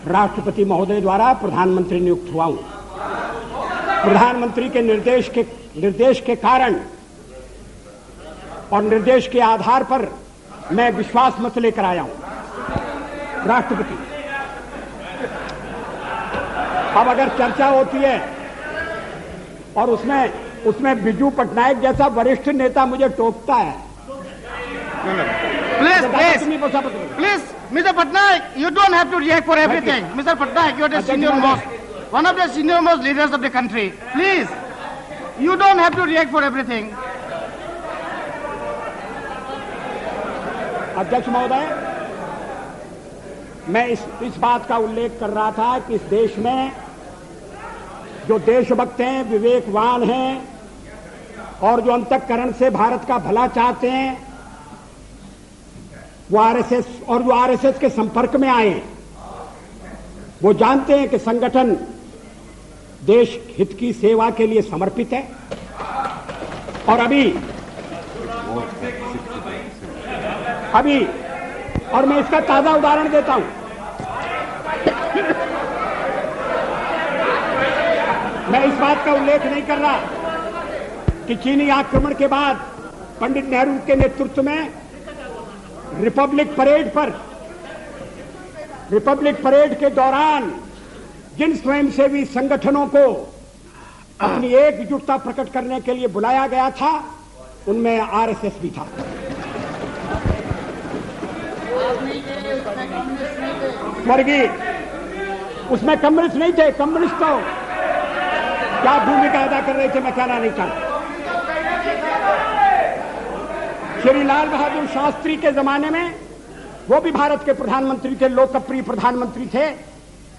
राष्ट्रपति महोदय द्वारा प्रधानमंत्री नियुक्त हुआ हूं। प्रधानमंत्री के निर्देश के कारण और निर्देश के आधार पर मैं विश्वास मत लेकर आया हूं। राष्ट्रपति, अब अगर चर्चा होती है और उसमें बिजू पटनायक जैसा वरिष्ठ नेता मुझे टोकता है, Please, Mr. Patnaik, you don't have to react for everything. Mr. Patnaik, you are the senior most, one of the senior most leaders of the country. Please, you don't have to react for everything. अध्यक्ष महोदय, मैं इस बात का उल्लेख कर रहा था कि इस देश में जो देशभक्त हैं, विवेकवान हैं और जो अंतःकरण से भारत का भला चाहते हैं, वो आरएसएस के संपर्क में आए हैं। वो जानते हैं कि संगठन देश हित की सेवा के लिए समर्पित है। और और मैं इसका ताजा उदाहरण देता हूं। मैं इस बात का उल्लेख नहीं कर रहा कि चीनी आक्रमण के बाद पंडित नेहरू के नेतृत्व में रिपब्लिक परेड के दौरान जिन स्वयंसेवी संगठनों को अपनी एकजुटता प्रकट करने के लिए बुलाया गया था, उनमें आरएसएस भी था। स्वर्गीय, उसमें कम्युनिस्ट नहीं थे। कम्युनिस्ट तो क्या भूमिका अदा कर रहे थे मैं कहना नहीं चाहता। श्री लाल बहादुर शास्त्री के जमाने में वो भी भारत के प्रधानमंत्री थे, लोकप्रिय प्रधानमंत्री थे।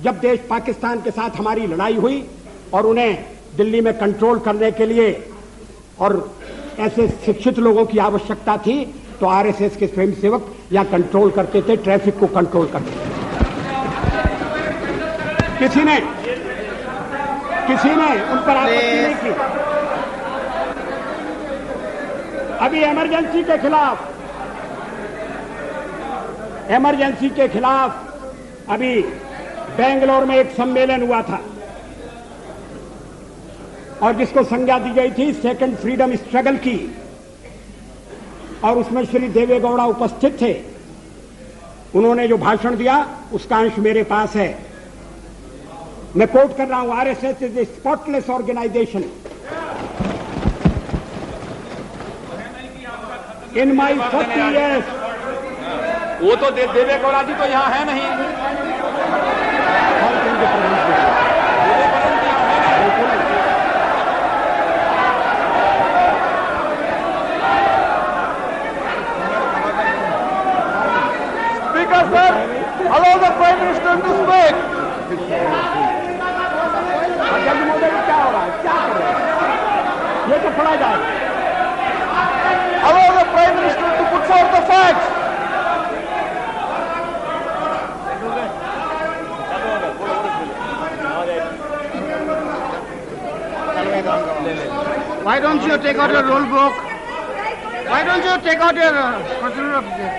जब देश पाकिस्तान के साथ हमारी लड़ाई हुई और उन्हें दिल्ली में कंट्रोल करने के लिए और ऐसे शिक्षित लोगों की आवश्यकता थी, तो आरएसएस के स्वयंसेवक यहां कंट्रोल करते थे, ट्रैफिक को कंट्रोल करते थे। किसी ने उन पर आपत्ति नहीं की। अभी इमरजेंसी के खिलाफ अभी बेंगलोर में एक सम्मेलन हुआ था और जिसको संज्ञा दी गई थी सेकंड फ्रीडम स्ट्रगल की, और उसमें श्री देवेगौड़ा उपस्थित थे। उन्होंने जो भाषण दिया उसका अंश मेरे पास है। मैं कोट कर रहा हूं, RSS is a spotless organisation. In my 40 years, वो तो देवेगौड़ा जी तो यहाँ है नहीं। Speaker sir, allow the Prime Minister to speak. जल्दी मोदी क्या हो रहा है, क्या कर रहे हैं? ये तो पढ़ा जाए। Allow the Prime Minister to put forth the facts. Why don't you take out your rule book? Why don't you take out your procedural book?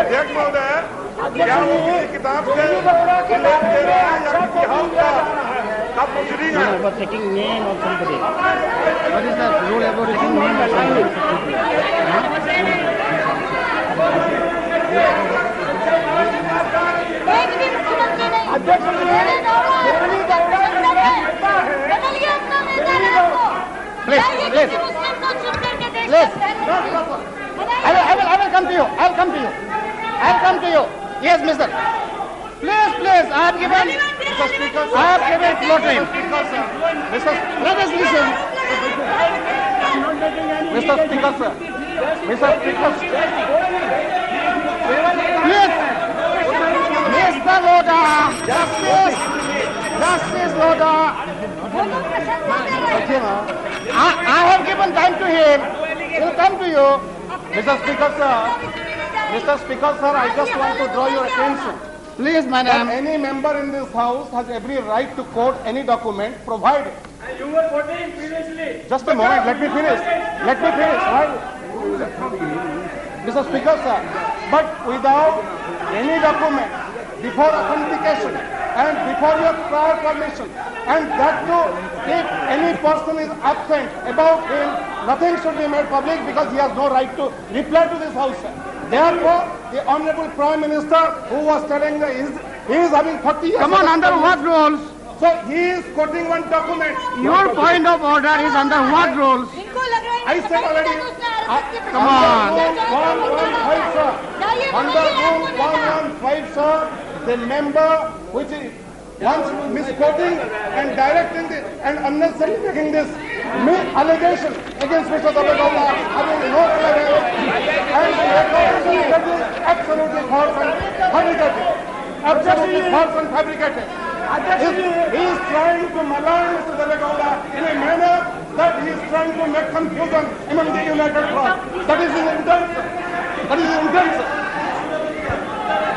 अध्यक्ष महोदय, क्या वो किसी किताब से उल्लेख दे रहे हैं या किसी हाउस का प्रोसीडिंग है? About taking name of somebody. What is the rule about taking name of somebody? I will come to you. I'll come to you. Yes, mister. Please, I have given floor time. Let us listen. Mr. Speaker, sir. Please. Mr. Loda. Justice Loda. I have given time to him. He'll come to you. Mr. Speaker, sir, I just want to draw your attention. Please, madam. That any member in this house has every right to quote any document provided. You were voting previously. Just a moment, let me finish. Right? Mr. Speaker, sir, but without any document, before authentication and before your prior permission, and that too, if any person is absent about him, nothing should be made public because he has no right to reply to this house, sir. Therefore, the Honorable Prime Minister, who was telling that he is having 40 years... Come on, under what rules? So he is quoting one document. Your point of order is under what rules? I said already... Come on. Under Rule 115, sir, the member which is once misquoting and directing this and unnecessarily making this allegation against Mr. Davegowda having no evidence and absolutely false and fabricated. He is trying to malign Mr. Davegowda in a manner that he is trying to make confusion among the United Front. That is his intent.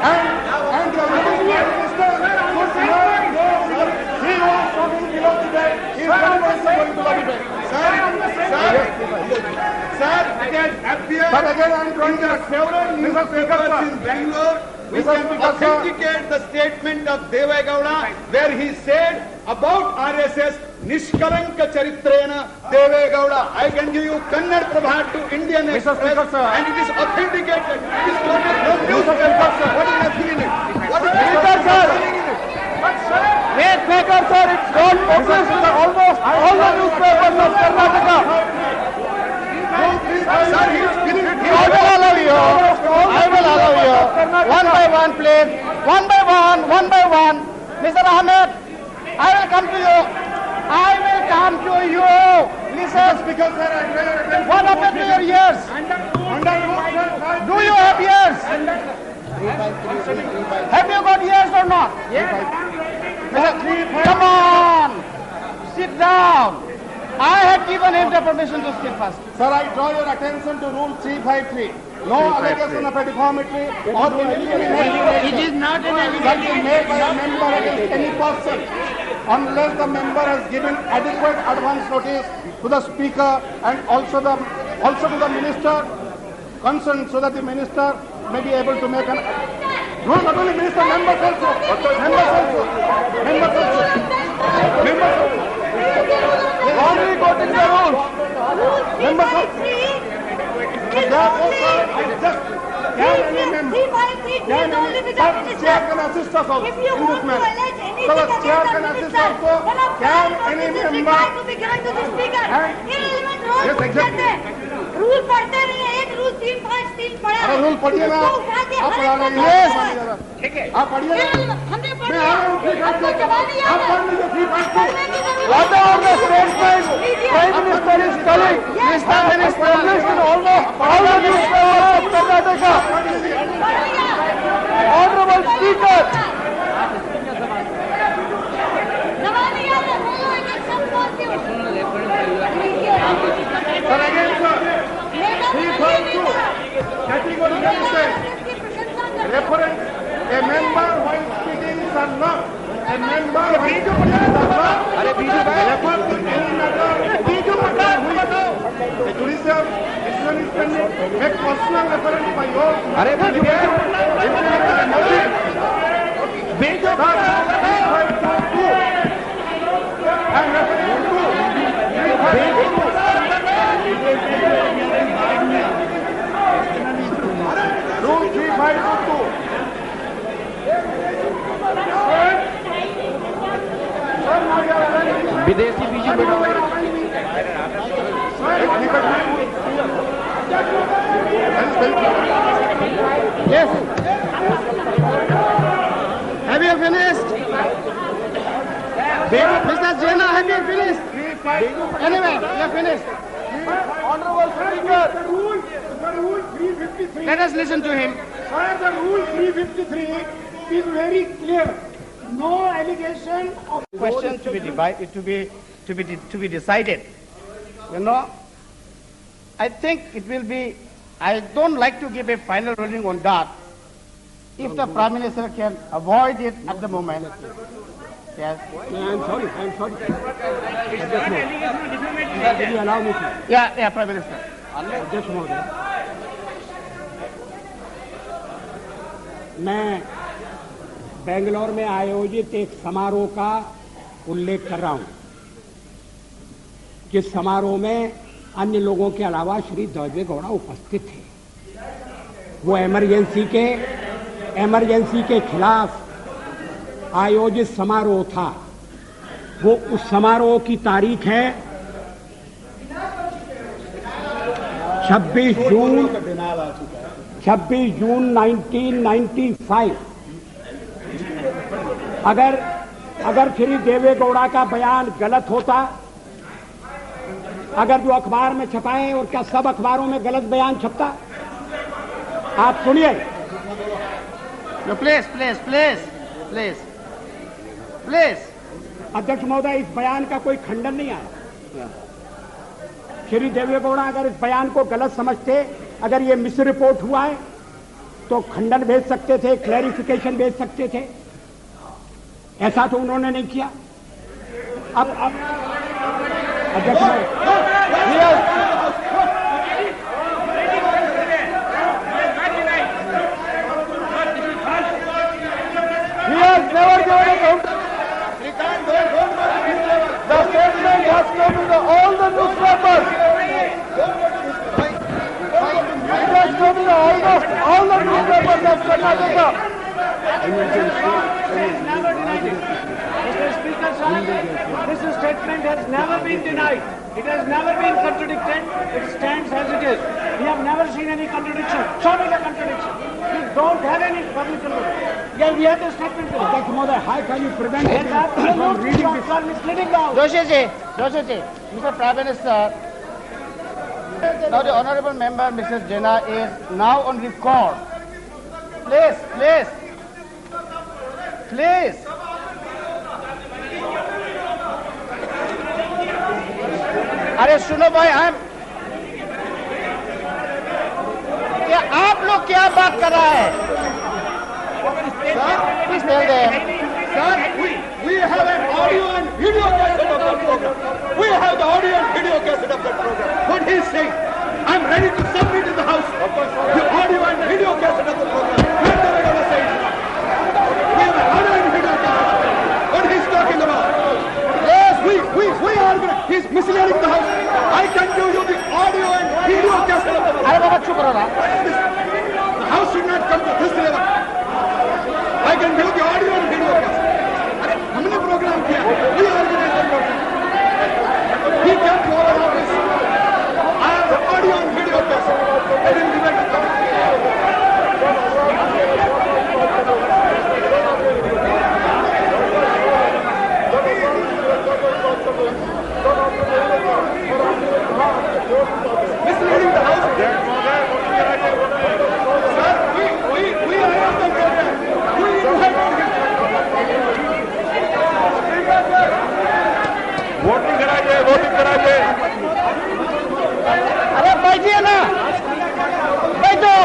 And the Honorable Prime Minister could not know that he was talking below the bed. He is very much going to the debate. Sir, but again I am trying to several newspapers in Bangalore which can authenticate the statement of Devegowda where he said about RSS, Nishkalanka Charitrena Devegowda. I can give you Kannada Prabha to Indian Express and it is authenticated. It is quoted no newspaper, sir. What is nothing in it? What is nothing in it? Wait, Speaker, sir, it's not published in almost all the newspapers of Karnataka. I will allow you. One by one, please. One by one. Mr. Ahmed, I will come to you. Listen, Speaker, sir, what happened to your ears? Do you have ears? Have you got ears or not? Come on. Sit down. I have given him the permission to speak first. Sir, I draw your attention to Rule 353. No allegation of a deformity or incrimination. It is not an Shall be made by a member against any person unless the member has given adequate advance notice to the Speaker and also to the Minister concerned, so that the Minister may be able to make an... No, not only Minister, members also. Wrongly quoting the rules. Members also. Therefore, sir, I just can any member, chair can assist us also in this matter. So the chair can assist also. Can any member? Yes, exactly. Rule पढ़ते नहीं है, एक rule 353 पढ़ा है। अरे rule पढ़िए ना, आप पढ़ा रहे हैं। ठीक है, आप पढ़िए ना। हमने मैं आ रहा हूँ, आपको जवाब नहीं आप पढ़ लीजिए 353। Order on the statement. Prime Minister is telling, Mr. Minister, almost all the newspapers of Karnataka. Honorable Speaker. Reference, a member while speaking is not a member while speaking is not refer to any matter a judicial decision is pending, make personal reference by your Rule 3522. विदेशी बीजू बेटा Yes. Have you finished? Mr. Jena, have you finished? Anyway, you have finished. Honorable Speaker. The rule 353. Let us listen to him. Sir, the rule 353 is very clear. No allegation of Question to be divided, to be decided. You know, I think it will be. I don't like to give a final ruling on that. If the Prime Minister can avoid it at the moment. Yes. I'm sorry. Will you allow me to? Yeah, Prime Minister. अध्यक्ष महोदय, मैं बेंगलोर में आयोजित एक समारोह का उल्लेख कर रहा हूं, जिस समारोह में अन्य लोगों के अलावा श्री देवेगौड़ा उपस्थित थे। वो इमरजेंसी के खिलाफ आयोजित समारोह था। वो उस समारोह की तारीख है 26 जून 1995। अगर श्री देवेगौड़ा का बयान गलत होता, अगर जो अखबार में छपाए और क्या सब अखबारों में गलत बयान छपता? आप सुनिए। प्लीज। अध्यक्ष महोदय, इस बयान का कोई खंडन नहीं आया। श्री देवेगौड़ा अगर इस बयान को गलत समझते, अगर ये मिस रिपोर्ट हुआ है तो खंडन भेज सकते थे, क्लैरिफिकेशन भेज सकते थे। ऐसा तो उन्होंने नहीं किया। अब अध्यक्ष The statement has come to all the newspapers. It has come to almost all the newspapers of Karnataka. Mr. Speaker, sir, this statement has never been denied. It has never been contradicted. It stands as it is. We have never seen any contradiction. Show me the contradiction. We don't have any public contradiction. Yeah, we have the statement. अध्यक्ष महोदय, how can you prevent him from reading this? Misleading now. Joshi, Mr. Prime Minister, now the honourable member, Mrs. Jena, is now on record. Please. अरे सुनो भाई, क्या आप लोग क्या बात कर रहा है? Please tell them. Sir, we have an audio and video cassette of that program. We have the audio and video cassette of that program. What he is saying, I'm ready to submit in the House the audio and video cassette of the program. Where the regular says we have an audio and video cassette. What he's talking about? Yes, we are. He's misleading the House. I can give you the audio and video cassette of the program. अरे बाबा चुप रहो। The House should not come to this level. I can give the audio and video cassette. हमने programme किया, we organized the program. He came to our office. I have the audio and video cassette. I didn't give it to them. Voting कराइए, voting कराइए। अरे बैठिए ना, बैठो,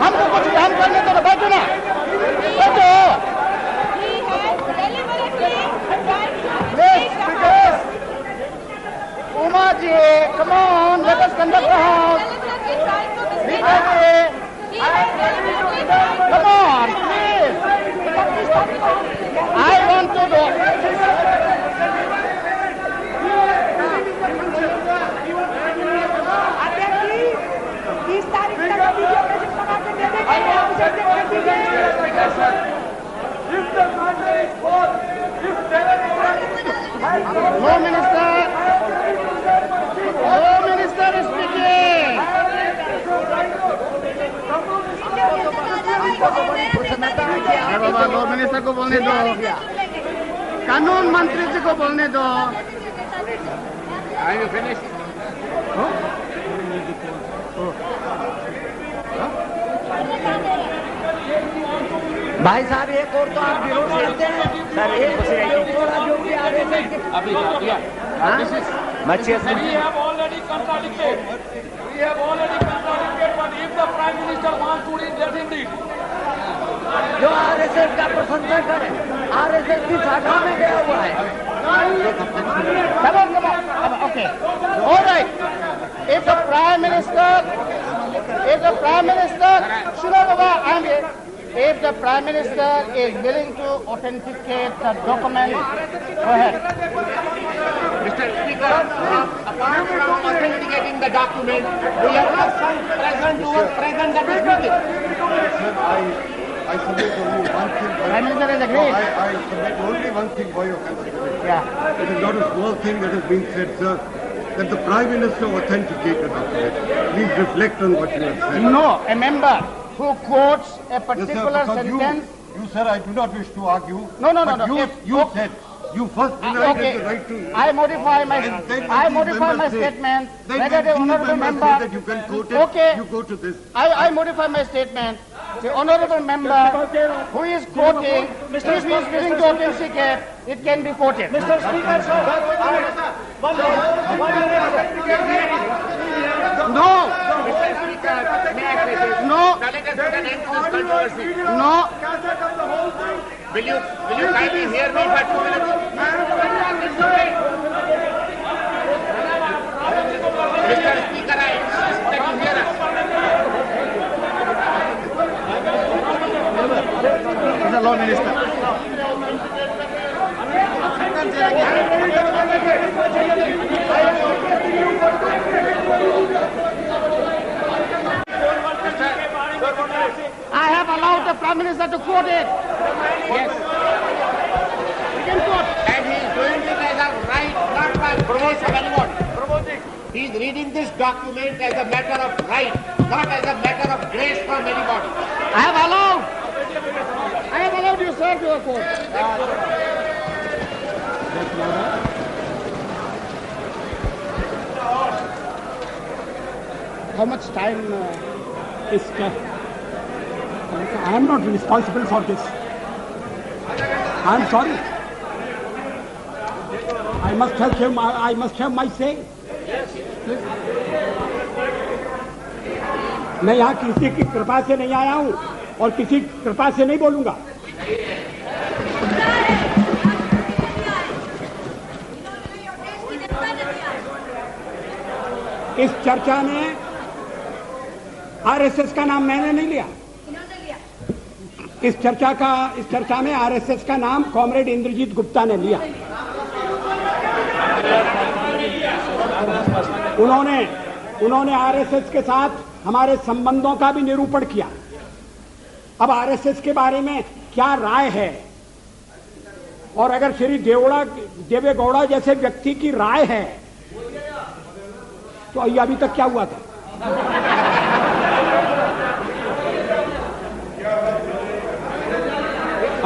हमको कुछ काम करने दो, बैठो ना, बैठो। Uma ji, come on, let us conduct the house. Come on, please. I want to do. No minister. No minister is speaking. अरे बाबा, लो मिनिस्टर को बोलने दो, कानून मंत्री जी को बोलने दो। Are you finished? भाई साहब एक और तो आप विरोध करते हैं सर, एक थोड़ा जो भी आ रहे थे अभी बच्चे We have already contradicted. We have already contradicted, but if the Prime Minister wants to read, let him read. जो आरएसएस का प्रशंसक है, आरएसएस की शाखा में गया हुआ है। Come on, okay. All right. If the Prime Minister, Shino Baba, I'm here. If the Prime Minister is willing to authenticate the document, go ahead. Mr. Speaker, apart from authenticating the document, we have present to us present at this meeting. I submit only one thing. Prime Minister is agreed. I submit only one thing for your consideration. Yeah. It is not a small thing that has been said, sir, that the Prime Minister authenticated the document. Please reflect on what you have said. No, a member who quotes a Yes, particular sir, because sentence. you, sir, I do not wish to argue. No. You said, you first denied Okay, the right to... I modify my And then I these modify my members say- statement. Then Whether the these honourable members member. say that you can quote it, Okay. you go to this. I modify my statement. The honourable member who is quoting, if he is willing to authenticate, it can be quoted. Mr. Speaker, sir, No, Mr. Speaker, may I say this? no, Now let us put an end to this controversy. no. Will you kindly hear me for 2 minutes? Mr. Speaker, I insist that you hear us. He's a law minister. I have allowed the Prime Minister to quote it. Yes. He can quote. And he is doing it as a right, not by grace of anyone. He is reading this document as a matter of right, not as a matter of grace from anybody. I have allowed you, sir, to quote. How much time? I am not responsible for this. I am sorry. I must have my say. मैं यहाँ किसी की कृपा से नहीं आया हूँ और किसी कृपा से नहीं बोलूंगा। इस चर्चा में आरएसएस का नाम मैंने नहीं लिया। इस चर्चा में आरएसएस का नाम कॉमरेड इंद्रजीत गुप्ता ने लिया। उन्होंने आरएसएस के साथ हमारे संबंधों का भी निरूपण किया। अब आरएसएस के बारे में क्या राय है, और अगर श्री देवेगौड़ा जैसे व्यक्ति की राय है तो ये अभी तक क्या हुआ था?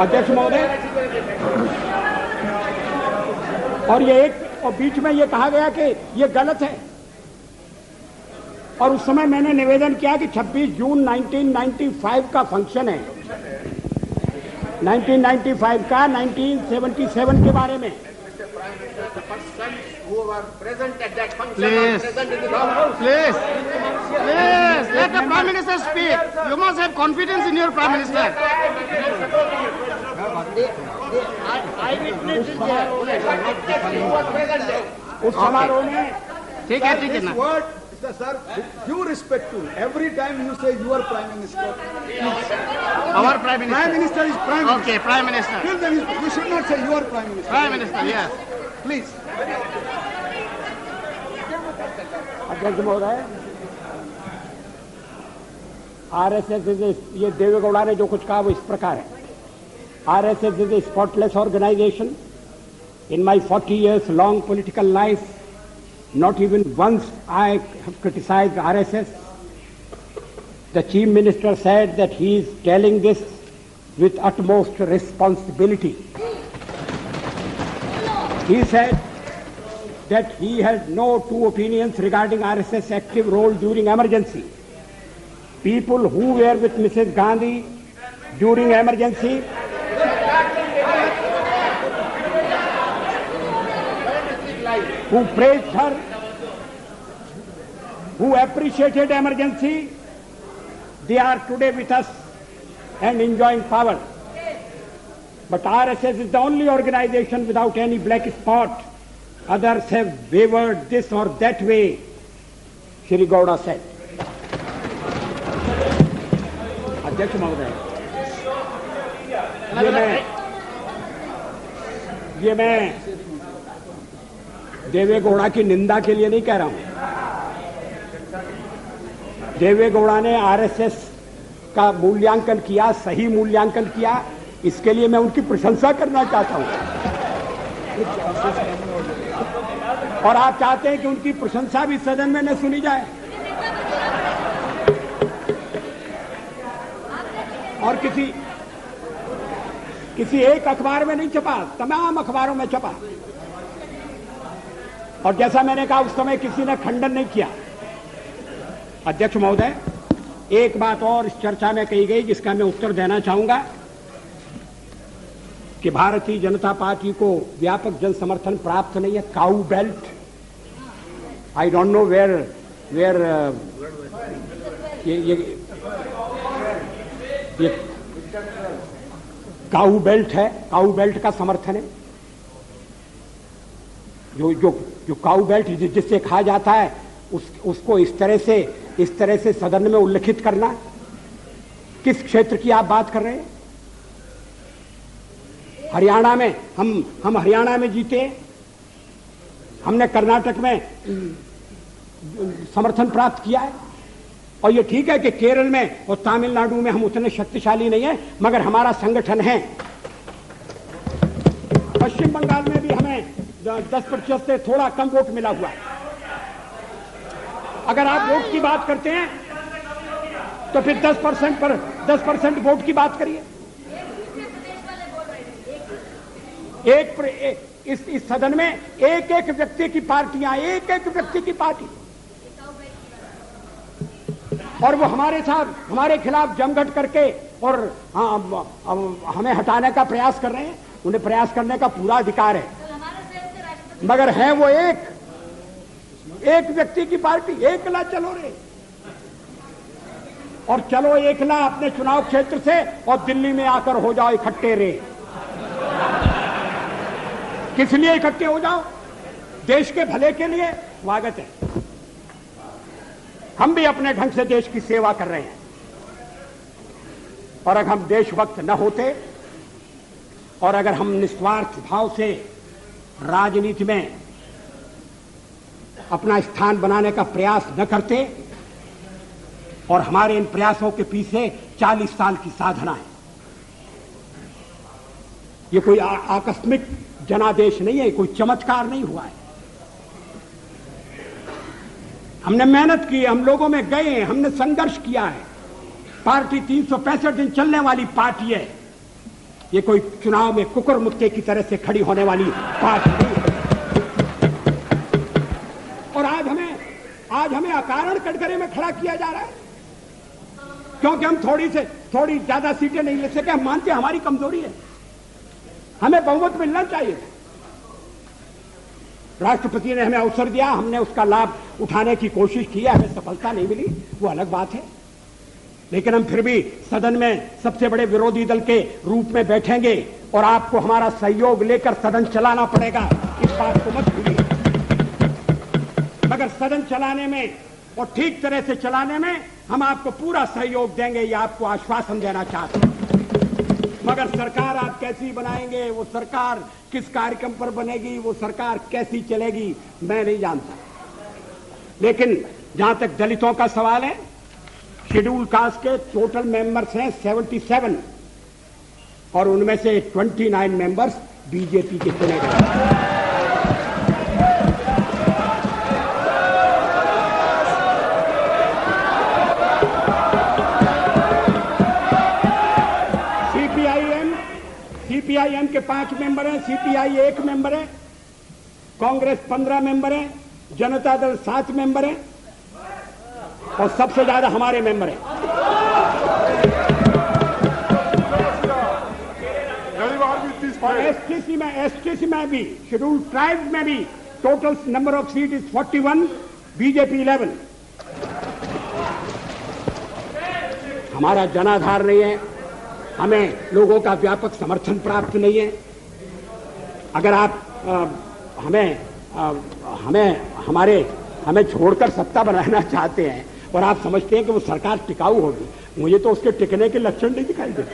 अध्यक्ष महोदय, और बीच में ये कहा गया कि ये गलत है, और उस समय मैंने निवेदन किया कि 26 जून 1995 का फंक्शन है, 1995 का 1977 के बारे में, The persons who were present at that function Please. are present in the House. Please, please, let the Prime Minister speak. You must have confidence in your Prime Minister. Eyewitnesses there. Who was present there? उस समारोह में ठीक है, ठीक है This ना. word, sir, due respect to every time you say your Prime Minister. Our Prime Minister. Prime Minister is Prime Minister. Okay, Prime Minister. Till then, you should not say your Prime Minister. Prime Minister, yes. Please. अध्यक्ष महोदय, RSS ये देवेगौड़ा ने जो कुछ कहा वो इस प्रकार है. RSS is a spotless organisation. In my 40 years long political life, not even once I have criticized RSS. The Chief Minister said that he is telling this with utmost responsibility. He said that he has no two opinions regarding RSS active role during emergency. People who were with Mrs. Gandhi during emergency who praised her, who appreciated emergency, they are today with us and enjoying power. But RSS is the only organization without any black spot. Others have wavered this or that way, Shri Gowda said. अध्यक्ष महोदय, ये मैं देवेगौड़ा की निंदा के लिए नहीं कह रहा हूं. देवेगौड़ा ने आरएसएस का मूल्यांकन किया, सही मूल्यांकन किया, इसके लिए मैं उनकी प्रशंसा करना चाहता हूं. और आप चाहते हैं कि उनकी प्रशंसा भी सदन में न सुनी जाए और किसी एक अखबार में नहीं छपा, तमाम अखबारों में छपा. और जैसा मैंने कहा उस समय किसी ने खंडन नहीं किया. अध्यक्ष महोदय, एक बात और इस चर्चा में कही गई जिसका मैं उत्तर देना चाहूंगा कि भारतीय जनता पार्टी को व्यापक जन समर्थन प्राप्त नहीं है. Cow belt, I don't know where ये काऊ बेल्ट है, काऊ बेल्ट का समर्थन है. जो काऊ बेल्ट जिससे कहा जाता है उसको इस तरह से सदन में उल्लेखित करना. किस क्षेत्र की आप बात कर रहे हैं? हरियाणा में हम हरियाणा में जीते, हमने कर्नाटक में समर्थन प्राप्त किया है. और ये ठीक है कि केरल में और तमिलनाडु में हम उतने शक्तिशाली नहीं है, मगर हमारा संगठन है. पश्चिम बंगाल में भी हमें 10% से थोड़ा कम वोट मिला हुआ है. अगर आप वोट की बात करते हैं तो फिर 10% वोट की बात करिए. इस सदन में एक व्यक्ति की पार्टियां, एक व्यक्ति की पार्टी, और वो हमारे खिलाफ जमघट करके और हमें हटाने का प्रयास कर रहे हैं. उन्हें प्रयास करने का पूरा अधिकार है, मगर है वो एक व्यक्ति की पार्टी. एकला चलो रे, और चलो एकला अपने चुनाव क्षेत्र से और दिल्ली में आकर हो जाओ इकट्ठे रे. किस लिए इकट्ठे हो जाओ? देश के भले के लिए. स्वागत है, हम भी अपने ढंग से देश की सेवा कर रहे हैं. और अगर हम देशभक्त न होते और अगर हम निस्वार्थ भाव से राजनीति में अपना स्थान बनाने का प्रयास न करते, और हमारे इन प्रयासों के पीछे 40 साल की साधना है. ये कोई आकस्मिक जनादेश नहीं है, कोई चमत्कार नहीं हुआ है. हमने मेहनत की, हम लोगों में गए, हमने संघर्ष किया है. पार्टी 365 दिन चलने वाली पार्टी है. ये कोई चुनाव में कुकुर मुक्के की तरह से खड़ी होने वाली पार्टी नहीं है. और आज हमें अकारण कटघरे में खड़ा किया जा रहा है क्योंकि हम थोड़ी ज्यादा सीटें नहीं ले सके. हम मानते हैं हमारी कमजोरी है, हमें बहुमत मिलना चाहिए. राष्ट्रपति ने हमें अवसर दिया, हमने उसका लाभ उठाने की कोशिश की है, हमें सफलता नहीं मिली, वो अलग बात है। लेकिन हम फिर भी सदन में सबसे बड़े विरोधी दल के रूप में बैठेंगे और आपको हमारा सहयोग लेकर सदन चलाना पड़ेगा, इस बात को मत भूलिए। मगर सदन चलाने में और ठीक तरह से चलाने में हम आपको पूरा सहयोग देंगे, ये आपको आश्वासन देना चाहते हैं। मगर सरकार आप कैसी बनाएंगे, वो सरकार किस कार्यक्रम पर बनेगी, वो सरकार कैसी चलेगी, मैं नहीं जानता। लेकिन जहां तक दलितों का सवाल है, शेड्यूल कास्ट के टोटल मेंबर्स हैं 77 और उनमें से 29 मेंबर्स बीजेपी के चुने गए। सीपीआईएम के 5 मेंबर हैं, सीपीआई 1 मेंबर है, कांग्रेस 15 मेंबर है, जनता दल 7 मेंबर है और सबसे ज्यादा हमारे मेंबर हैं। और एसटीसी में भी, शेड्यूल ट्राइब में भी total number of seat is 41, BJP 11। हमारा जनाधार नहीं है, हमें लोगों का व्यापक समर्थन प्राप्त नहीं है। अगर आप हमें छोड़कर सत्ता बनाना चाहते हैं और आप समझते हैं कि वो सरकार टिकाऊ होगी, मुझे तो उसके टिकने के लक्षण नहीं दिखाई देते।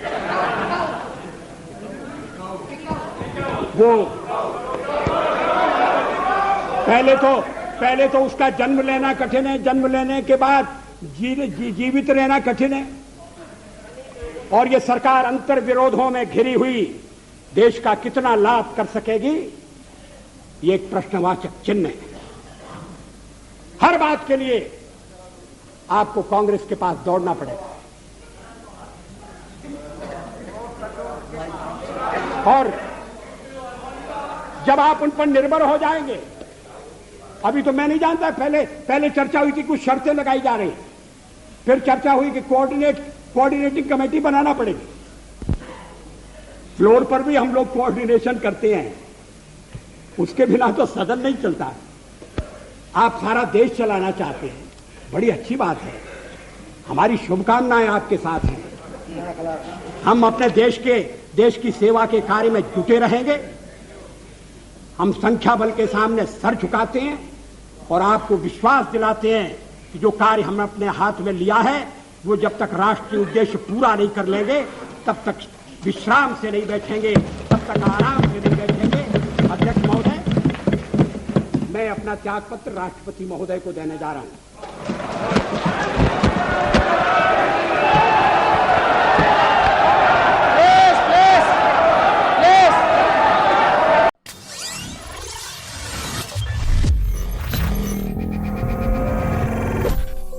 वो पहले तो उसका जन्म लेना कठिन है, जन्म लेने के बाद जीवित रहना कठिन है, और ये सरकार अंतर विरोधों में घिरी हुई देश का कितना लाभ कर सकेगी, ये एक प्रश्नवाचक चिन्ह है। हर बात के लिए आपको कांग्रेस के पास दौड़ना पड़ेगा, और जब आप उन पर निर्भर हो जाएंगे, अभी तो मैं नहीं जानता, पहले चर्चा हुई थी, कुछ शर्तें लगाई जा रही, फिर चर्चा हुई कि कोऑर्डिनेटिंग कमेटी बनाना पड़ेगी। फ्लोर पर भी हम लोग कोऑर्डिनेशन करते हैं, उसके बिना तो सदन नहीं चलता। आप सारा देश चलाना चाहते हैं, बड़ी अच्छी बात है, हमारी शुभकामनाएं आपके साथ हैं। हम अपने देश की सेवा के कार्य में जुटे रहेंगे। हम संख्या बल के सामने सर झुकाते हैं और आपको विश्वास दिलाते हैं कि जो कार्य हमने अपने हाथ में लिया है, वो जब तक राष्ट्रीय उद्देश्य पूरा नहीं कर लेंगे, तब तक विश्राम से नहीं बैठेंगे, तब तक आराम से नहीं बैठेंगे। अध्यक्ष महोदय, मैं अपना त्यागपत्र राष्ट्रपति महोदय को देने जा रहा हूं।